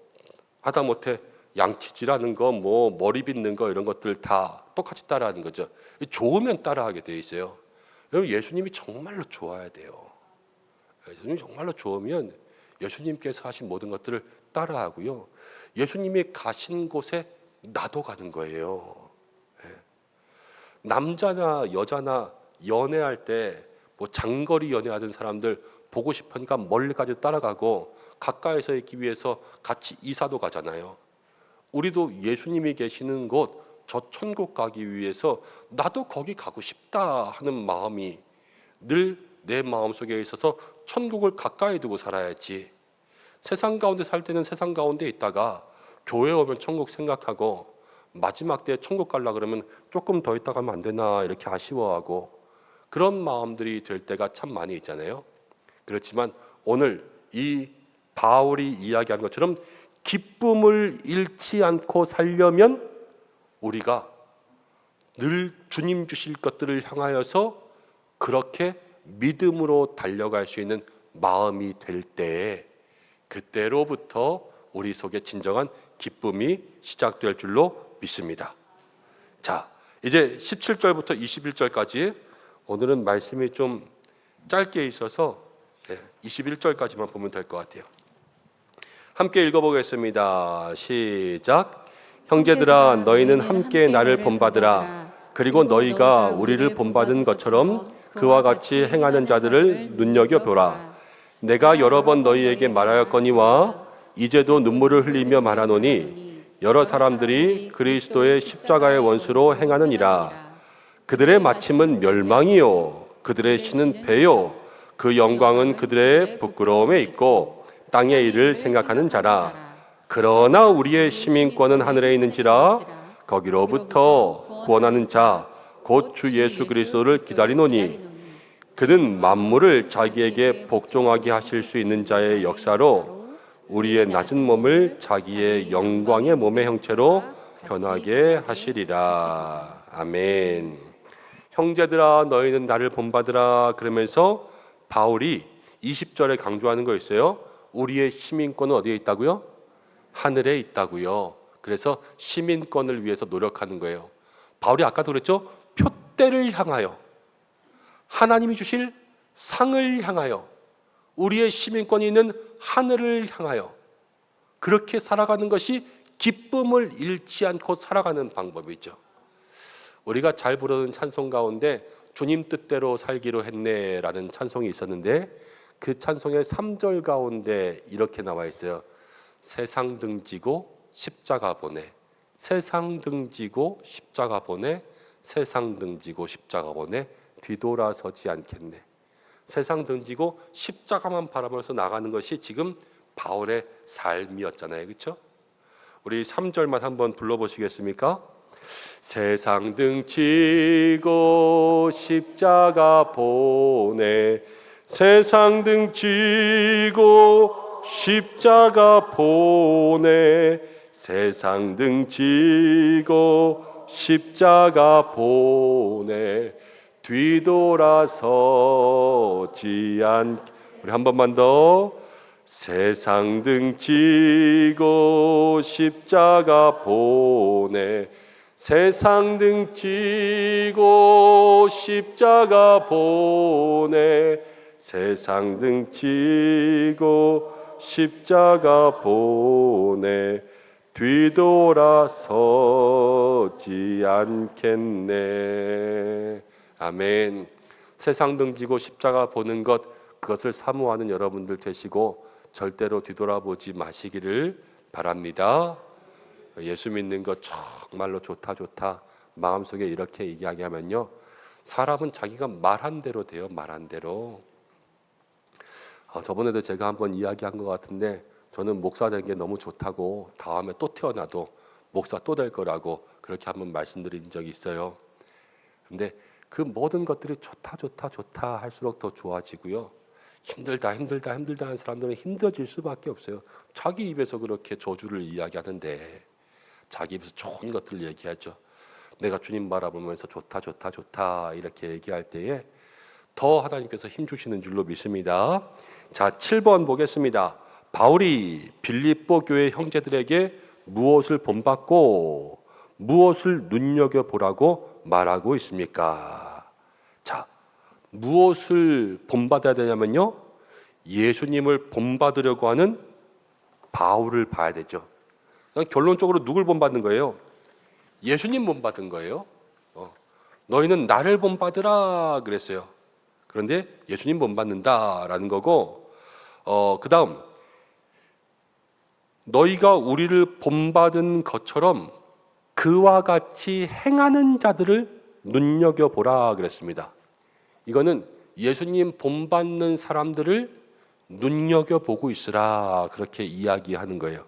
Speaker 4: 하다못해 양치질하는 거, 뭐 머리 빗는 거 이런 것들 다 똑같이 따라하는 거죠. 좋으면 따라하게 돼 있어요. 여러분 예수님이 정말로 좋아야 돼요. 예수님이 정말로 좋으면 예수님께서 하신 모든 것들을 따라하고요. 예수님이 가신 곳에 나도 가는 거예요. 남자나 여자나 연애할 때 뭐 장거리 연애하던 사람들 보고 싶으니까 멀리까지 따라가고 가까이서 있기 위해서 같이 이사도 가잖아요. 우리도 예수님이 계시는 곳, 저 천국 가기 위해서 나도 거기 가고 싶다 하는 마음이 늘 내 마음속에 있어서 천국을 가까이 두고 살아야지. 세상 가운데 살 때는 세상 가운데 있다가 교회 오면 천국 생각하고 마지막 때에 천국 가려고 그러면 조금 더 있다 가면 안 되나 이렇게 아쉬워하고 그런 마음들이 될 때가 참 많이 있잖아요. 그렇지만 오늘 이 바울이 이야기한 것처럼 기쁨을 잃지 않고 살려면 우리가 늘 주님 주실 것들을 향하여서 그렇게 믿음으로 달려갈 수 있는 마음이 될 때에 그때로부터 우리 속에 진정한 기쁨이 시작될 줄로 믿습니다. 자, 이제 17절부터 21절까지 오늘은 말씀이 좀 짧게 있어서 21절까지만 보면 될 것 같아요. 함께 읽어보겠습니다. 시작. 형제들아 너희는 함께 나를 본받으라. 그리고 너희가 우리를 본받은 것처럼 그와 같이 행하는 자들을 눈여겨보라. 내가 여러 번 너희에게 말하였거니와 이제도 눈물을 흘리며 말하노니 여러 사람들이 그리스도의 십자가의 원수로 행하느니라. 그들의 마침은 멸망이요 그들의 신은 배요 그 영광은 그들의 부끄러움에 있고 땅의 일을 생각하는 자라. 그러나 우리의 시민권은 하늘에 있는지라 거기로부터 구원하는 자 곧 주 예수 그리스도를 기다리노니 그는 만물을 자기에게 복종하게 하실 수 있는 자의 역사로 우리의 낮은 몸을 자기의 영광의 몸의 형체로 변하게 하시리라. 아멘. 형제들아 너희는 나를 본받으라. 그러면서 바울이 20절에 강조하는 거 있어요. 우리의 시민권은 어디에 있다고요? 하늘에 있다고요. 그래서 시민권을 위해서 노력하는 거예요. 바울이 아까도 그랬죠? 표대를 향하여 하나님이 주실 상을 향하여 우리의 시민권이 있는 하늘을 향하여 그렇게 살아가는 것이 기쁨을 잃지 않고 살아가는 방법이죠. 우리가 잘 부르는 찬송 가운데 주님 뜻대로 살기로 했네라는 찬송이 있었는데 그 찬송의 3절 가운데 이렇게 나와 있어요. 세상 등지고 십자가 보내 세상 등지고 십자가 보내 세상 등지고 십자가 보내 뒤돌아서지 않겠네. 세상 등지고 십자가만 바라보면서 나가는 것이 지금 바울의 삶이었잖아요. 그렇죠? 우리 3절만 한번 불러보시겠습니까? 세상 등지고 십자가 보내 세상 등지고 십자가 보내 세상 등지고 십자가 보내 뒤돌아서지 않. 우리 한 번만 더. 세상 등지고 십자가 보내 세상 등지고 십자가 보내 세상 등지고 십자가 보내 뒤돌아서지 않겠네. 아멘. 세상 등지고 십자가 보는 것, 그것을 사모하는 여러분들 되시고 절대로 뒤돌아보지 마시기를 바랍니다. 예수 믿는 것 정말로 좋다 좋다 마음속에 이렇게 이야기하면요, 사람은 자기가 말한 대로 돼요. 말한 대로. 저번에도 제가 한번 이야기한 것 같은데, 저는 목사 된 게 너무 좋다고, 다음에 또 태어나도 목사 또 될 거라고 그렇게 한번 말씀드린 적이 있어요. 근데 그 모든 것들이 좋다 좋다 좋다 할수록 더 좋아지고요, 힘들다 힘들다 힘들다 하는 사람들은 힘들어질 수밖에 없어요. 자기 입에서 그렇게 저주를 이야기하는데 자기 입에서 좋은 것들을 얘기하죠. 내가 주님 바라보면서 좋다 좋다 좋다 이렇게 얘기할 때에 더 하나님께서 힘주시는 줄로 믿습니다. 자, 7번 보겠습니다. 바울이 빌립보 교회 형제들에게 무엇을 본받고 무엇을 눈여겨보라고 말하고 있습니까? 자, 무엇을 본받아야 되냐면요, 예수님을 본받으려고 하는 바울을 봐야 되죠. 결론적으로 누굴 본받는 거예요? 예수님 본받은 거예요. 너희는 나를 본받으라 그랬어요. 그런데 예수님 본받는다라는 거고, 그 다음 너희가 우리를 본받은 것처럼 그와 같이 행하는 자들을 눈여겨보라 그랬습니다. 이거는 예수님 본받는 사람들을 눈여겨보고 있으라 그렇게 이야기하는 거예요.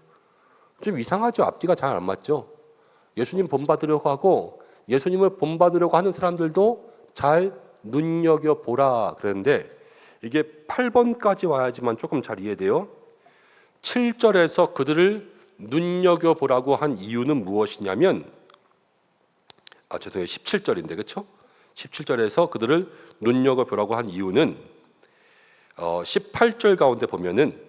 Speaker 4: 좀 이상하죠? 앞뒤가 잘 안 맞죠? 예수님 본받으려고 하고 예수님을 본받으려고 하는 사람들도 잘 눈여겨보라 그랬는데, 이게 8번까지 와야지만 조금 잘 이해돼요. 7절에서 그들을 눈여겨보라고 한 이유는 무엇이냐면, 죄송해요, 17절인데 그렇죠? 17절에서 그들을 눈여겨보라고 한 이유는 18절 가운데 보면은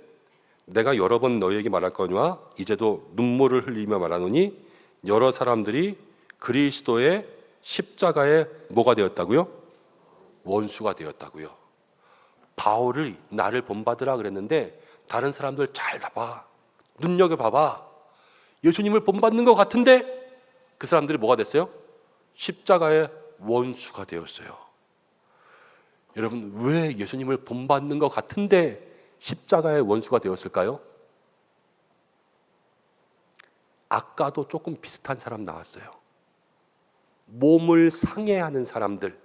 Speaker 4: 내가 여러 번 너희에게 말할 거니와 이제도 눈물을 흘리며 말하노니 여러 사람들이 그리스도의 십자가에 뭐가 되었다고요? 원수가 되었다고요. 바울을 나를 본받으라 그랬는데 다른 사람들 잘 봐, 눈여겨봐봐. 예수님을 본받는 것 같은데 그 사람들이 뭐가 됐어요? 십자가의 원수가 되었어요. 여러분, 왜 예수님을 본받는 것 같은데 십자가의 원수가 되었을까요? 아까도 조금 비슷한 사람 나왔어요. 몸을 상해하는 사람들,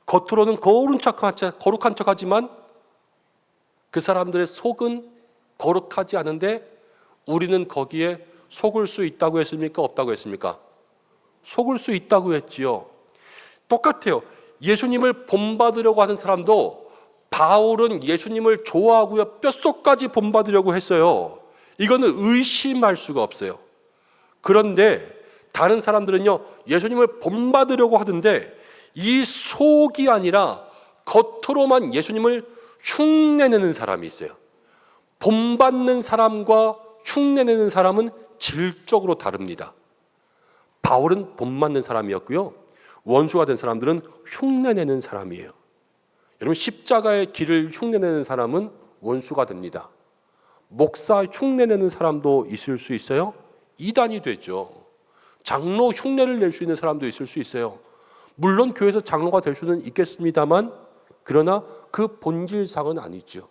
Speaker 4: 겉으로는 거룩한 척하지만 그 사람들의 속은 거룩하지 않은데 우리는 거기에 속을 수 있다고 했습니까? 없다고 했습니까? 속을 수 있다고 했지요. 똑같아요. 예수님을 본받으려고 하는 사람도 바울은 예수님을 좋아하고요, 뼛속까지 본받으려고 했어요. 이거는 의심할 수가 없어요. 그런데 다른 사람들은요, 예수님을 본받으려고 하던데 이 속이 아니라 겉으로만 예수님을 흉내내는 사람이 있어요. 본받는 사람과 흉내내는 사람은 질적으로 다릅니다. 바울은 본받는 사람이었고요, 원수가 된 사람들은 흉내내는 사람이에요. 여러분, 십자가의 길을 흉내내는 사람은 원수가 됩니다. 목사 흉내내는 사람도 있을 수 있어요. 이단이 되죠. 장로 흉내를 낼 수 있는 사람도 있을 수 있어요. 물론 교회에서 장로가 될 수는 있겠습니다만, 그러나 그 본질상은 아니죠.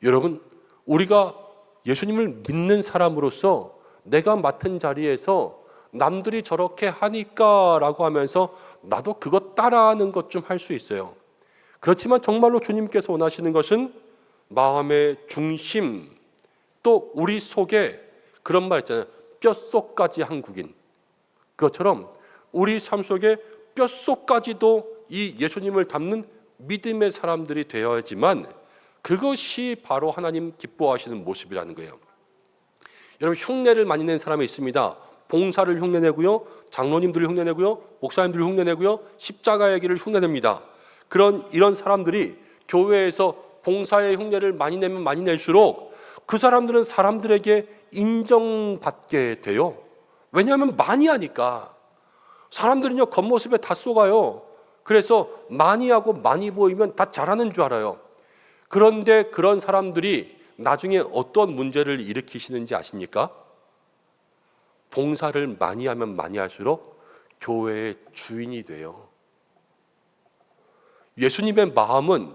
Speaker 4: 여러분, 우리가 예수님을 믿는 사람으로서 내가 맡은 자리에서 남들이 저렇게 하니까 라고 하면서 나도 그것 따라하는 것 좀 할 수 있어요. 그렇지만 정말로 주님께서 원하시는 것은 마음의 중심, 또 우리 속에 그런 말 있잖아요. 뼛속까지 한국인. 그것처럼 우리 삶 속에 뼛속까지도 이 예수님을 담는 믿음의 사람들이 되어야지만 그것이 바로 하나님 기뻐하시는 모습이라는 거예요. 여러분, 흉내를 많이 낸 사람이 있습니다. 봉사를 흉내내고요, 장로님들을 흉내내고요, 목사님들을 흉내내고요, 십자가의 길을 흉내냅니다. 이런 사람들이 교회에서 봉사의 흉내를 많이 내면 많이 낼수록 그 사람들은 사람들에게 인정받게 돼요. 왜냐하면 많이 하니까. 사람들은요, 겉모습에 다 속아요. 그래서 많이 하고 많이 보이면 다 잘하는 줄 알아요. 그런데 그런 사람들이 나중에 어떤 문제를 일으키시는지 아십니까? 봉사를 많이 하면 많이 할수록 교회의 주인이 돼요. 예수님의 마음은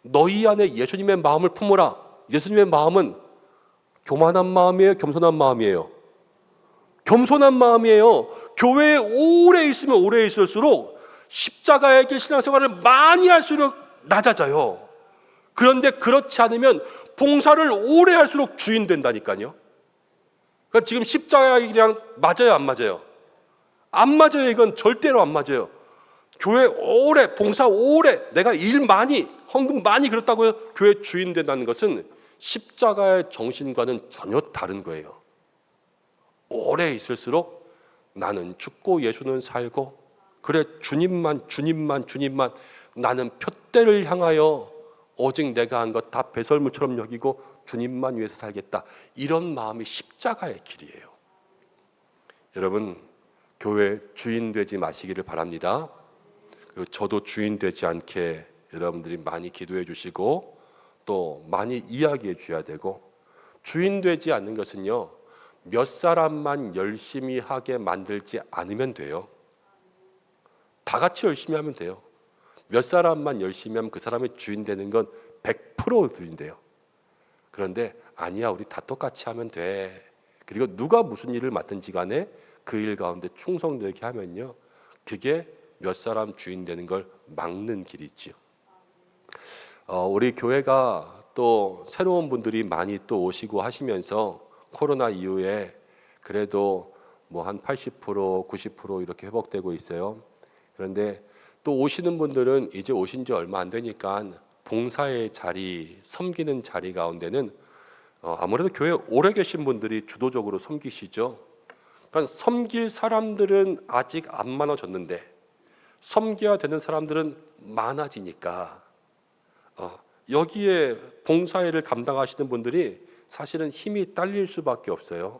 Speaker 4: 너희 안에 예수님의 마음을 품어라. 예수님의 마음은 교만한 마음이에요? 겸손한 마음이에요? 겸손한 마음이에요. 교회에 오래 있으면 오래 있을수록 십자가의 길 신앙생활을 많이 할수록 낮아져요. 그런데 그렇지 않으면 봉사를 오래 할수록 주인 된다니까요. 그러니까 지금 십자가의 길이랑 맞아요, 안 맞아요? 안 맞아요. 이건 절대로 안 맞아요. 교회 오래, 봉사 오래, 내가 일 많이, 헌금 많이 그렇다고 교회 주인 된다는 것은 십자가의 정신과는 전혀 다른 거예요. 오래 있을수록 나는 죽고 예수는 살고, 그래 주님만 나는 표대를 향하여 오직 내가 한 것 다 배설물처럼 여기고 주님만 위해서 살겠다. 이런 마음이 십자가의 길이에요. 여러분, 교회 주인 되지 마시기를 바랍니다. 그리고 저도 주인 되지 않게 여러분들이 많이 기도해 주시고 또 많이 이야기해 주셔야 되고, 주인 되지 않는 것은요, 몇 사람만 열심히 하게 만들지 않으면 돼요. 다 같이 열심히 하면 돼요. 몇 사람만 열심히 하면 그 사람의 주인 되는 건 100% 주인돼요. 그런데 아니야, 우리 다 똑같이 하면 돼. 그리고 누가 무슨 일을 맡든지 간에 그 일 가운데 충성되게 하면요, 그게 몇 사람 주인 되는 걸 막는 길이지요. 우리 교회가 또 새로운 분들이 많이 또 오시고 하시면서 코로나 이후에 그래도 뭐 한 80%, 90% 이렇게 회복되고 있어요. 그런데 또 오시는 분들은 이제 오신 지 얼마 안 되니까 봉사의 자리, 섬기는 자리 가운데는 아무래도 교회에 오래 계신 분들이 주도적으로 섬기시죠. 그러니까 섬길 사람들은 아직 안 많아졌는데 섬겨야 되는 사람들은 많아지니까 여기에 봉사일을 감당하시는 분들이 사실은 힘이 딸릴 수밖에 없어요.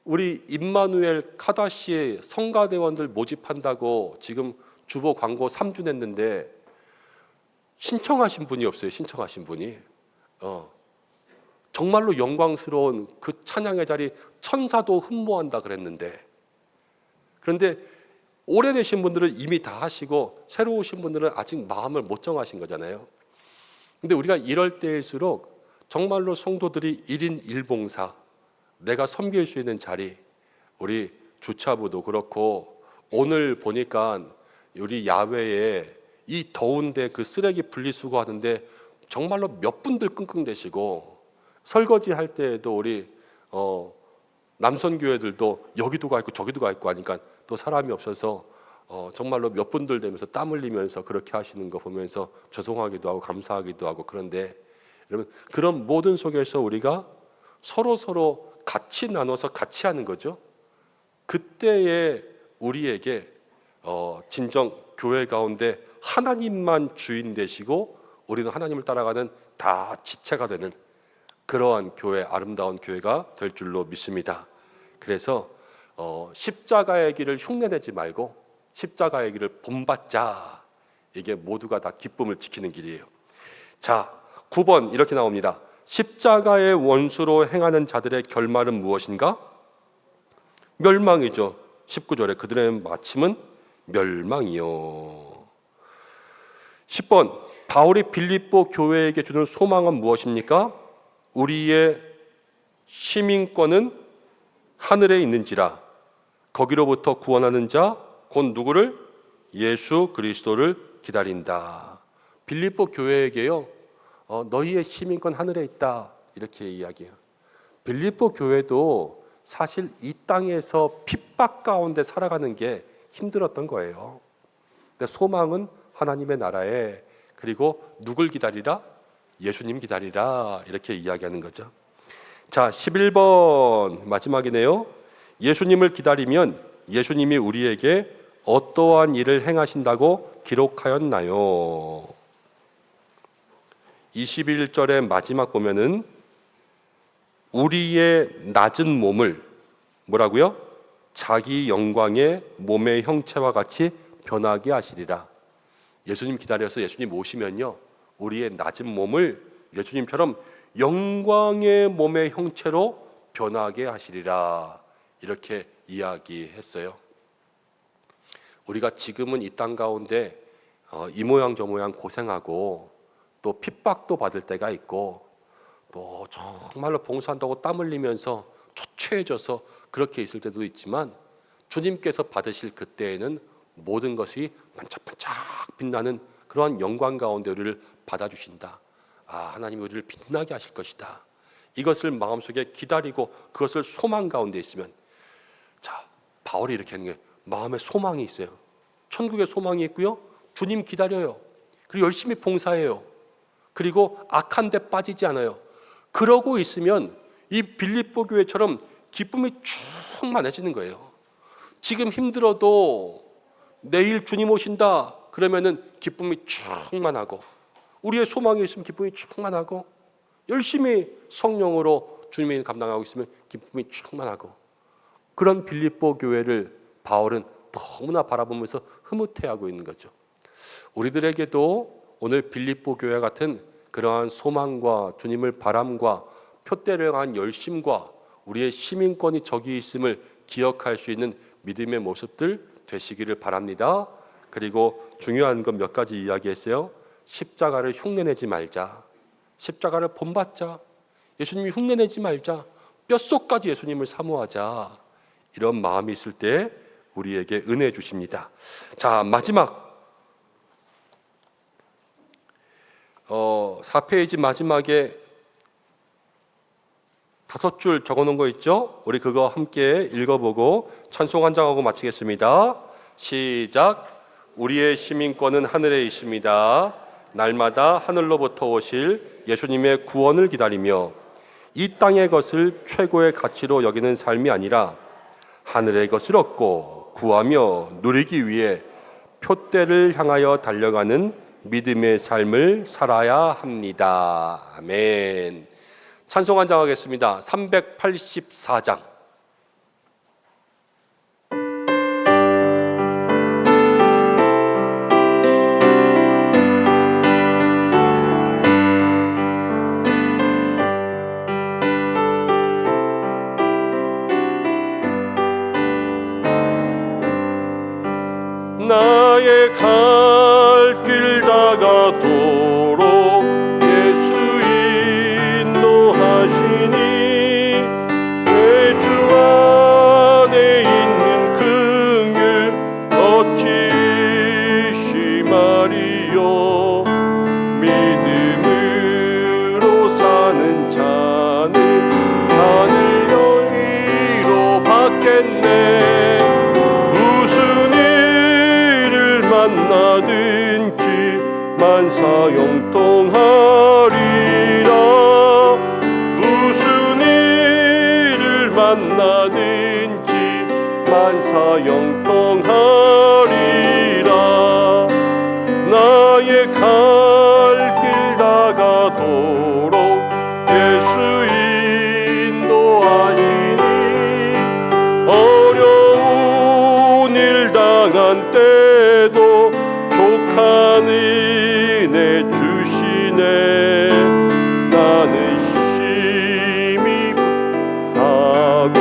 Speaker 4: 우리 임마누엘 카다시의 성가대원들 모집한다고 지금 주보 광고 3주 냈는데 신청하신 분이 없어요. 신청하신 분이. 정말로 영광스러운 그 찬양의 자리 천사도 흠모한다 그랬는데, 그런데 오래되신 분들은 이미 다 하시고 새로 오신 분들은 아직 마음을 못 정하신 거잖아요. 근데 우리가 이럴 때일수록 정말로 성도들이 1인 1봉사, 내가 섬길 수 있는 자리, 우리 주차부도 그렇고 오늘 보니까 우리 야외에 이 더운데 그 쓰레기 분리수거 하는데 정말로 몇 분들 끙끙대시고, 설거지 할 때에도 우리 남선교회들도 여기도 가 있고 저기도 가 있고 하니까 또 사람이 없어서 정말로 몇 분들 되면서 땀 흘리면서 그렇게 하시는 거 보면서 죄송하기도 하고 감사하기도 하고. 그런데 여러분, 그런 모든 속에서 우리가 서로 같이 나눠서 같이 하는 거죠. 그때에 우리에게 진정 교회 가운데 하나님만 주인 되시고 우리는 하나님을 따라가는 다 지체가 되는 그러한 교회, 아름다운 교회가 될 줄로 믿습니다. 그래서 십자가의 길을 흉내내지 말고 십자가의 길을 본받자. 이게 모두가 다 기쁨을 지키는 길이에요. 자, 9번 이렇게 나옵니다. 십자가의 원수로 행하는 자들의 결말은 무엇인가? 멸망이죠. 19절에 그들의 마침은 멸망이요. 10번 바울이 빌립보 교회에게 주는 소망은 무엇입니까? 우리의 시민권은 하늘에 있는지라 거기로부터 구원하는 자 곧 누구를? 예수 그리스도를 기다린다. 빌립보 교회에게요, 너희의 시민권 하늘에 있다 이렇게 이야기해요. 빌립보 교회도 사실 이 땅에서 핍박 가운데 살아가는 게 힘들었던 거예요. 근데 소망은 하나님의 나라에, 그리고 누굴 기다리라? 예수님 기다리라 이렇게 이야기하는 거죠. 자, 11번 마지막이네요. 예수님을 기다리면 예수님이 우리에게 어떠한 일을 행하신다고 기록하였나요? 21절의 마지막 보면은 우리의 낮은 몸을 뭐라고요? 자기 영광의 몸의 형체와 같이 변하게 하시리라. 예수님 기다려서 예수님 오시면요, 우리의 낮은 몸을 예수님처럼 영광의 몸의 형체로 변하게 하시리라, 이렇게 이야기했어요. 우리가 지금은 이 땅 가운데 이 모양 저 모양 고생하고 또 핍박도 받을 때가 있고 또 정말로 봉사한다고 땀 흘리면서 초췌해져서 그렇게 있을 때도 있지만, 주님께서 받으실 그때에는 모든 것이 반짝반짝 빛나는 그러한 영광 가운데 우리를 받아주신다. 하나님이 우리를 빛나게 하실 것이다. 이것을 마음속에 기다리고 그것을 소망 가운데 있으면, 자, 바울이 이렇게 하는 게 마음에 소망이 있어요. 천국에 소망이 있고요, 주님 기다려요. 그리고 열심히 봉사해요. 그리고 악한 데 빠지지 않아요. 그러고 있으면 이 빌립보 교회처럼 기쁨이 충만해지는 거예요. 지금 힘들어도 내일 주님 오신다 그러면은 기쁨이 충만하고, 우리의 소망이 있으면 기쁨이 충만하고, 열심히 성령으로 주님이 감당하고 있으면 기쁨이 충만하고, 그런 빌립보 교회를 바울은 너무나 바라보면서 흐뭇해하고 있는 거죠. 우리들에게도 오늘 빌립보 교회 같은 그러한 소망과 주님을 바람과 표대를 향한 열심과 우리의 시민권이 저기 있음을 기억할 수 있는 믿음의 모습들 되시기를 바랍니다. 그리고 중요한 건 몇 가지 이야기했어요. 십자가를 흉내내지 말자. 십자가를 본받자. 예수님이 흉내내지 말자. 뼛속까지 예수님을 사모하자. 이런 마음이 있을 때 우리에게 은혜 주십니다. 자, 마지막 4페이지 마지막에 5줄 적어놓은 거 있죠? 우리 그거 함께 읽어보고 찬송 한 장하고 마치겠습니다. 시작. 우리의 시민권은 하늘에 있습니다. 날마다 하늘로부터 오실 예수님의 구원을 기다리며 이 땅의 것을 최고의 가치로 여기는 삶이 아니라 하늘의 것을 얻고 구하며 누리기 위해 표대를 향하여 달려가는 믿음의 삶을 살아야 합니다. 아멘. 찬송 한 장 하겠습니다. 384장. 나의 갈 길 다가도록 예수 인도하시니 내 주 안에 있는 긍휼 어찌 심하리요. 믿음으로 사는 자는 하늘 여위로 받겠네. 만나든지 만사형통하리라. 무슨 일을 만나든지 만사형통하리라. 나의 갈 길 다가도록 예수 인도하시니 어려운 일 당한 때도 족한 은혜 주시네. 나는 심히 부하고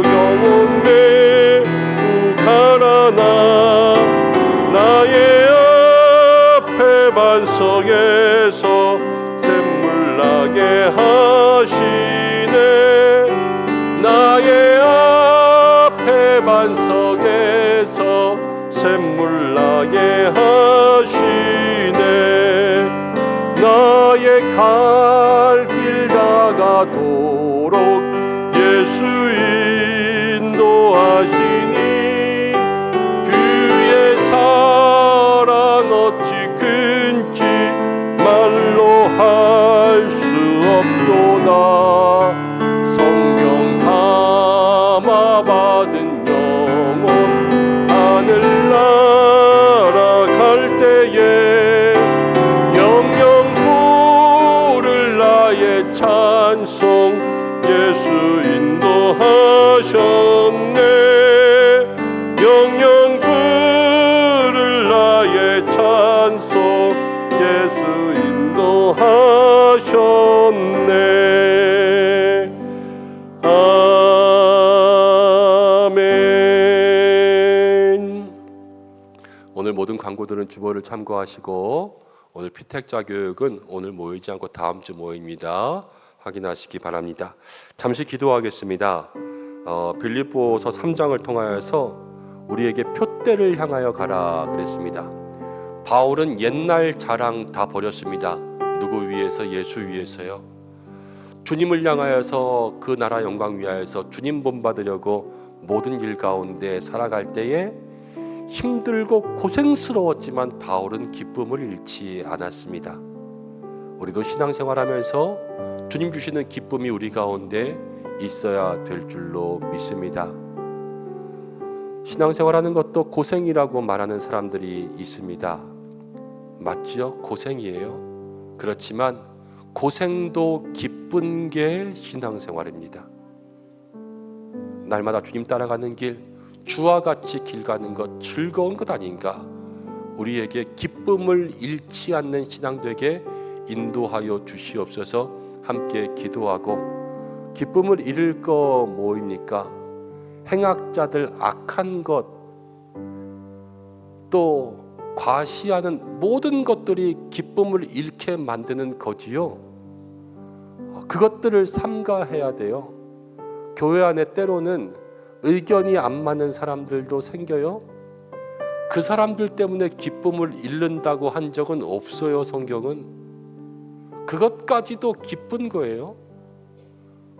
Speaker 4: 영혼 매우 가라나 나의 앞에 반석에서 샘물 나게 하시네. 나의 앞에 반석에서 샘물 나게 하시네. 나의 갈 길 다가도록 예수 인도하시니 그의 사랑 어찌 큰지 말로 할 수 없도다. 성령 감화 받은 영혼 하늘 날아갈 때에 영영 부를 나의 찬송 예수 인도하셨네. 영영 부를 나의 찬송 예수 인도하셨네. 성도들은 주보를 참고하시고 오늘 피택자 교육은 오늘 모이지 않고 다음 주 모입니다. 확인하시기 바랍니다. 잠시 기도하겠습니다. 빌립보서 3장을 통하여서 우리에게 표대를 향하여 가라 그랬습니다. 바울은 옛날 자랑 다 버렸습니다. 누구 위해서? 예수 위해서요. 주님을 향하여서 그 나라 영광 위하여서 주님 본받으려고 모든 일 가운데 살아갈 때에 힘들고 고생스러웠지만 바울은 기쁨을 잃지 않았습니다. 우리도 신앙생활하면서 주님 주시는 기쁨이 우리 가운데 있어야 될 줄로 믿습니다. 신앙생활하는 것도 고생이라고 말하는 사람들이 있습니다. 맞죠? 고생이에요. 그렇지만 고생도 기쁜 게 신앙생활입니다. 날마다 주님 따라가는 길, 주와 같이 길 가는 것 즐거운 것 아닌가? 우리에게 기쁨을 잃지 않는 신앙 되게 인도하여 주시옵소서. 함께 기도하고, 기쁨을 잃을 거 뭐입니까? 행악자들 악한 것, 또 과시하는 모든 것들이 기쁨을 잃게 만드는 거지요. 그것들을 삼가해야 돼요. 교회 안에 때로는 의견이 안 맞는 사람들도 생겨요. 그 사람들 때문에 기쁨을 잃는다고 한 적은 없어요. 성경은 그것까지도 기쁜 거예요.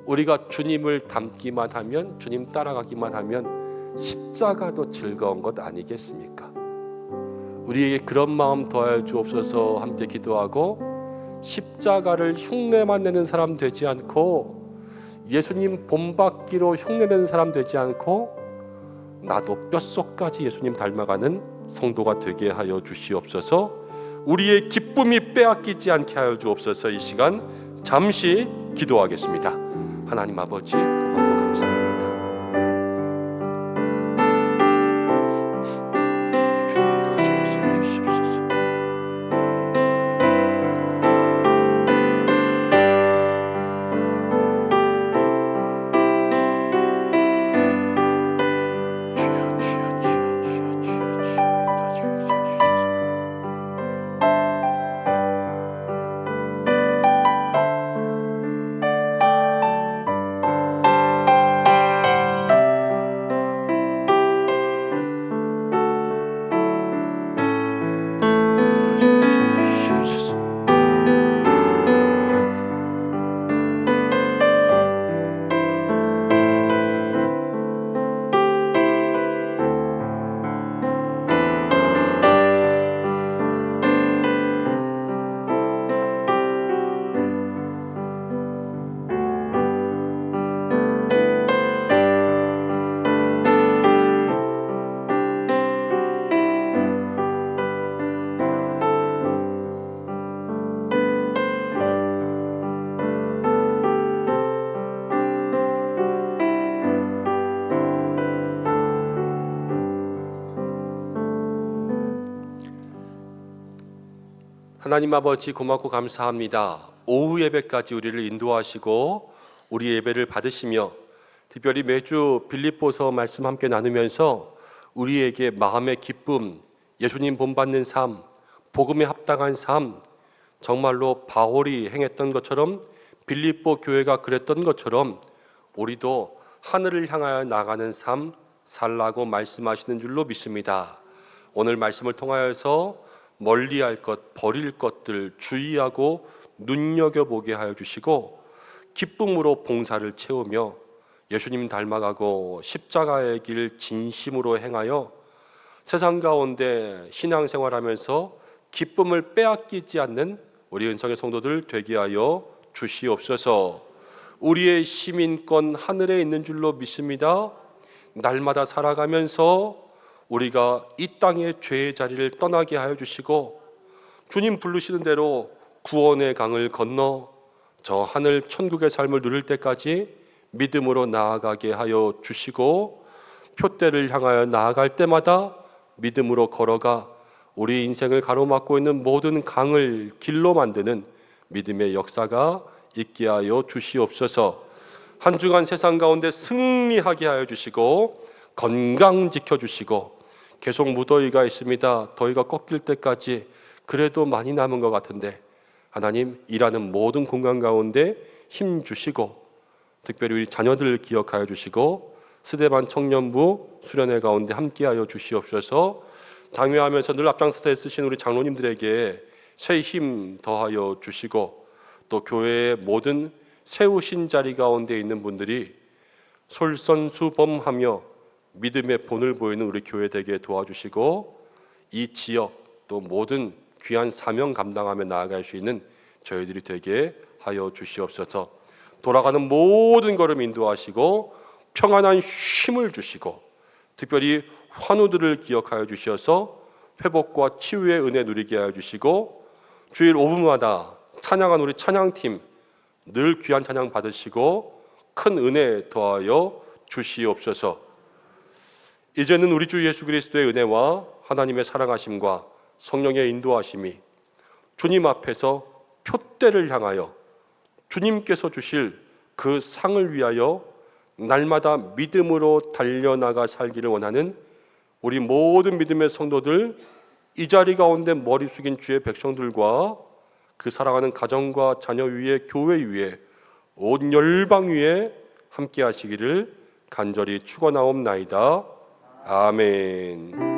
Speaker 4: 우리가 주님을 닮기만 하면, 주님 따라가기만 하면 십자가도 즐거운 것 아니겠습니까? 우리에게 그런 마음 더하여 주옵소서. 함께 기도하고, 십자가를 흉내만 내는 사람 되지 않고, 예수님 본받기로 흉내내는 사람 되지 않고, 나도 뼛속까지 예수님 닮아가는 성도가 되게 하여 주시옵소서. 우리의 기쁨이 빼앗기지 않게 하여 주옵소서. 이 시간 잠시 기도하겠습니다. 하나님 아버지, 고맙고 감사합니다. 하나님 아버지, 고맙고 감사합니다. 오후 예배까지 우리를 인도하시고 우리 예배를 받으시며, 특별히 매주 빌립보서 말씀 함께 나누면서 우리에게 마음의 기쁨, 예수님 본받는 삶, 복음에 합당한 삶, 정말로 바울이 행했던 것처럼, 빌립보 교회가 그랬던 것처럼 우리도 하늘을 향하여 나가는 삶 살라고 말씀하시는 줄로 믿습니다. 오늘 말씀을 통하여서 멀리할 것, 버릴 것들 주의하고 눈여겨보게 하여 주시고, 기쁨으로 봉사를 채우며 예수님 닮아가고 십자가의 길 진심으로 행하여 세상 가운데 신앙생활하면서 기쁨을 빼앗기지 않는 우리 은성의 성도들 되게 하여 주시옵소서. 우리의 시민권 하늘에 있는 줄로 믿습니다. 날마다 살아가면서 우리가 이 땅의 죄의 자리를 떠나게 하여 주시고, 주님 부르시는 대로 구원의 강을 건너 저 하늘 천국의 삶을 누릴 때까지 믿음으로 나아가게 하여 주시고, 표대를 향하여 나아갈 때마다 믿음으로 걸어가 우리 인생을 가로막고 있는 모든 강을 길로 만드는 믿음의 역사가 있게 하여 주시옵소서. 한 주간 세상 가운데 승리하게 하여 주시고, 건강 지켜주시고, 계속 무더위가 있습니다. 더위가 꺾일 때까지 그래도 많이 남은 것 같은데 하나님 일하는 모든 공간 가운데 힘 주시고 특별히 우리 자녀들 기억하여 주시고 스데반 청년부 수련회 가운데 함께하여 주시옵소서. 당회하면서 늘 앞장서서 애쓰신 우리 장로님들에게 새 힘 더하여 주시고 또 교회의 모든 세우신 자리 가운데 있는 분들이 솔선수범하며 믿음의 본을 보이는 우리 교회 되게 도와주시고 이 지역 또 모든 귀한 사명 감당하며 나아갈 수 있는 저희들이 되게 하여 주시옵소서. 돌아가는 모든 걸음 인도하시고 평안한 쉼을 주시고 특별히 환우들을 기억하여 주셔서 회복과 치유의 은혜 누리게 하여 주시고 주일 5분마다 찬양한 우리 찬양팀 늘 귀한 찬양 받으시고 큰 은혜 더하여 주시옵소서. 이제는 우리 주 예수 그리스도의 은혜와 하나님의 사랑하심과 성령의 인도하심이 주님 앞에서 표대를 향하여 주님께서 주실 그 상을 위하여 날마다 믿음으로 달려나가 살기를 원하는 우리 모든 믿음의 성도들, 이 자리 가운데 머리 숙인 주의 백성들과 그 사랑하는 가정과 자녀 위에 교회 위에 온 열방 위에 함께 하시기를 간절히 축원하옵나이다. 아멘.